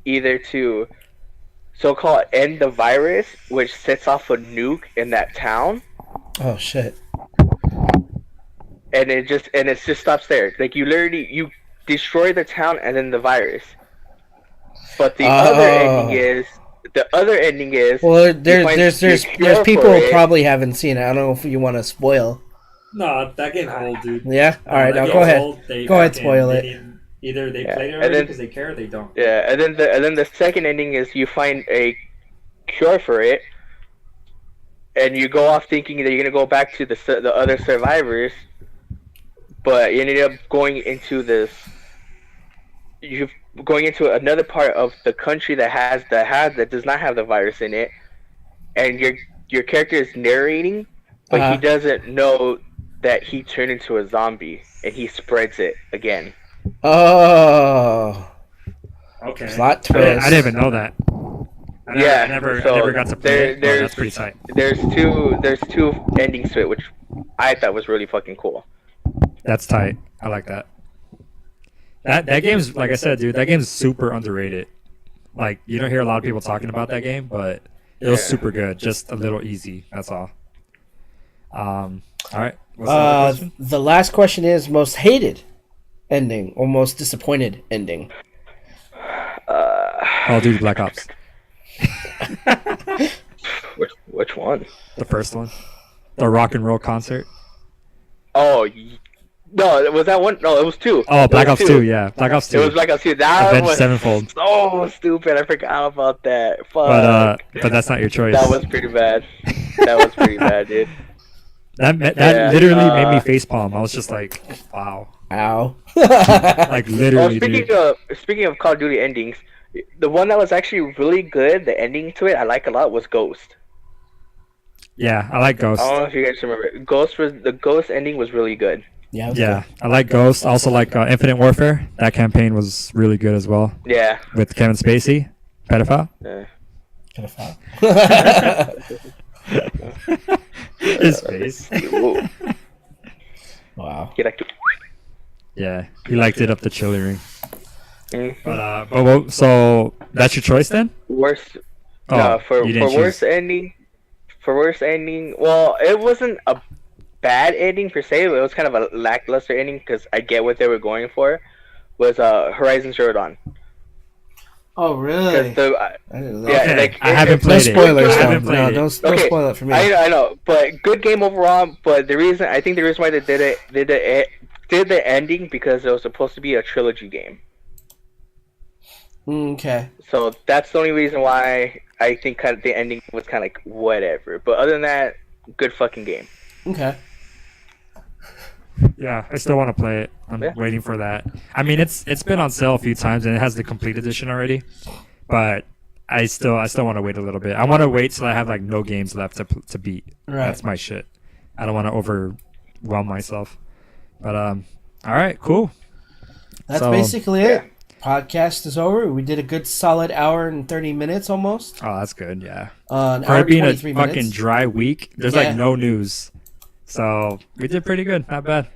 either to so-called end the virus, which sets off a nuke in that town, Oh shit. and it just stops there. Like you destroy the town and then the virus. But the other ending is Well, you find there's the cure people for who it. probably haven't seen it. I don't know if you want to spoil. No, that game's old, dude. Yeah. All right. Now go ahead. Go ahead. Spoil it. Either they Yeah, played it and already then- because they care, or they don't. Yeah, and then the second ending is you find a cure for it, and you go off thinking that you're gonna go back to the other survivors, but you ended up going into another part of the country that does not have the virus in it, and your character is narrating, but he doesn't know that he turned into a zombie and he spreads it again. Oh. Okay. Plot I twist. didn't even know that. I never got to play it. Oh, that's pretty tight. There's two endings to it, which I thought was really fucking cool. That's tight. I like that. That game's, like I said, dude, that game's super underrated. Like, you don't hear a lot of people talking about that game, but it was super good. Just a little easy. That's all. All right. What's the other question? The last question is most hated ending or most disappointed ending. Call of Duty Black Ops. Which one? The first one. The rock and roll concert. Oh, no, was that one? No, it was two. Oh, Black It was Ops 2, yeah. Black Ops 2. It was Black Ops 2. That Avenged was Sevenfold. so stupid. I forgot about that. Fuck. But that's not your choice. That was pretty bad. That was pretty bad, dude. That Yeah, literally made me facepalm. I was just like, wow. Ow. Like, literally, dude. Speaking of Call of Duty endings, the one that was actually really good, the ending to it I like a lot, was Ghost. Yeah, I like Ghost. I don't know if you guys remember. The Ghost ending was really good. Yeah. it was Yeah, I like Ghost. I also like Infinite Warfare. That campaign was really good as well. Yeah. With Kevin Spacey, pedophile. Yeah. good. Kinda foul. His face. Ooh. Wow. He liked to. Yeah, he liked it up the chili ring. Mhm. But so that's your choice then? Worst. Oh, No, for you didn't worst choose. ending. For worst ending, well, it wasn't a bad ending per se. But it was kind of a lackluster ending because I get what they were going for. Was Horizon Zero Dawn. Oh really? 'Cause I didn't know. yeah, Okay, like, I haven't No played it. spoilers, I though. haven't No, played it. don't Okay, spoil it for me. I know, but good game overall. But the reason why they did the ending because it was supposed to be a trilogy game. Okay. So that's the only reason why I think kind of the ending was kind of like whatever. But other than that, good fucking game. Okay. Yeah, I still want to play it. I'm Yeah. waiting for that. I mean, it's been on sale a few times and it has the complete edition already, but I still want to wait a little bit. I want to wait till I have like no games left to beat. Right. That's my shit. I don't want to overwhelm myself. But all right, cool. That's So- basically it. Podcast is over. We did a good solid hour and 30 minutes almost. Oh, that's good. Yeah. An For hour it and being a 23 fucking minutes. dry week, there's Yeah. like no news, so we did pretty good. Not bad.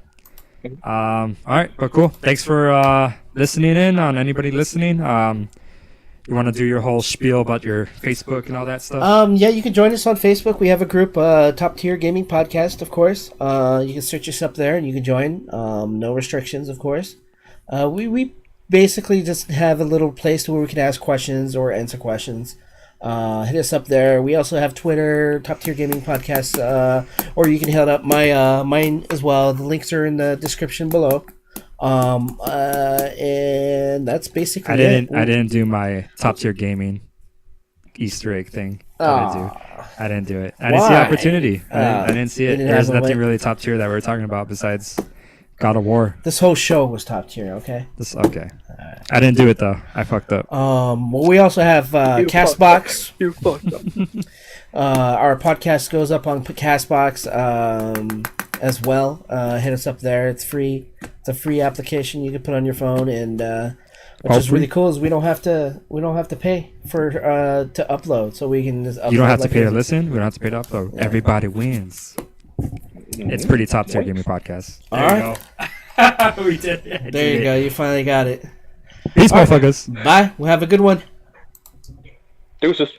All right, but cool. Thanks for listening in. On anybody listening, you want to do your whole spiel about your Facebook and all that stuff? Yeah, you can join us on Facebook. We have a group, Top Tier Gaming Podcast, of course. You can search us up there and you can join. No restrictions, of course. We basically just have a little place where we can ask questions or answer questions. Hit us up there. We also have Twitter, Top Tier Gaming Podcast, or you can hit up mine as well. The links are in the description below. And that's basically it. I didn't do my top tier gaming Easter egg thing. I didn't do it. I didn't see the Why? opportunity. I didn't see you it. didn't There's have a nothing way- really top tier that we're talking about besides God of War. This whole show was top tier, okay? Okay. I didn't do it though. I fucked up. Well, we also have You Castbox. You fucked up. Our podcast goes up on Castbox as well. Hit us up there. It's free. It's a free application you can put on your phone, and which is really cool. Is we don't have to pay for to upload, so we can just upload. You don't have like to pay to crazy. listen. We don't have to pay to upload. Yeah. Everybody wins. It's pretty top tier gaming podcast. All There right. you go. We did it. There you go. You finally got it. Peace, All right. motherfuckers. Bye. We'll have a good one. Deuces.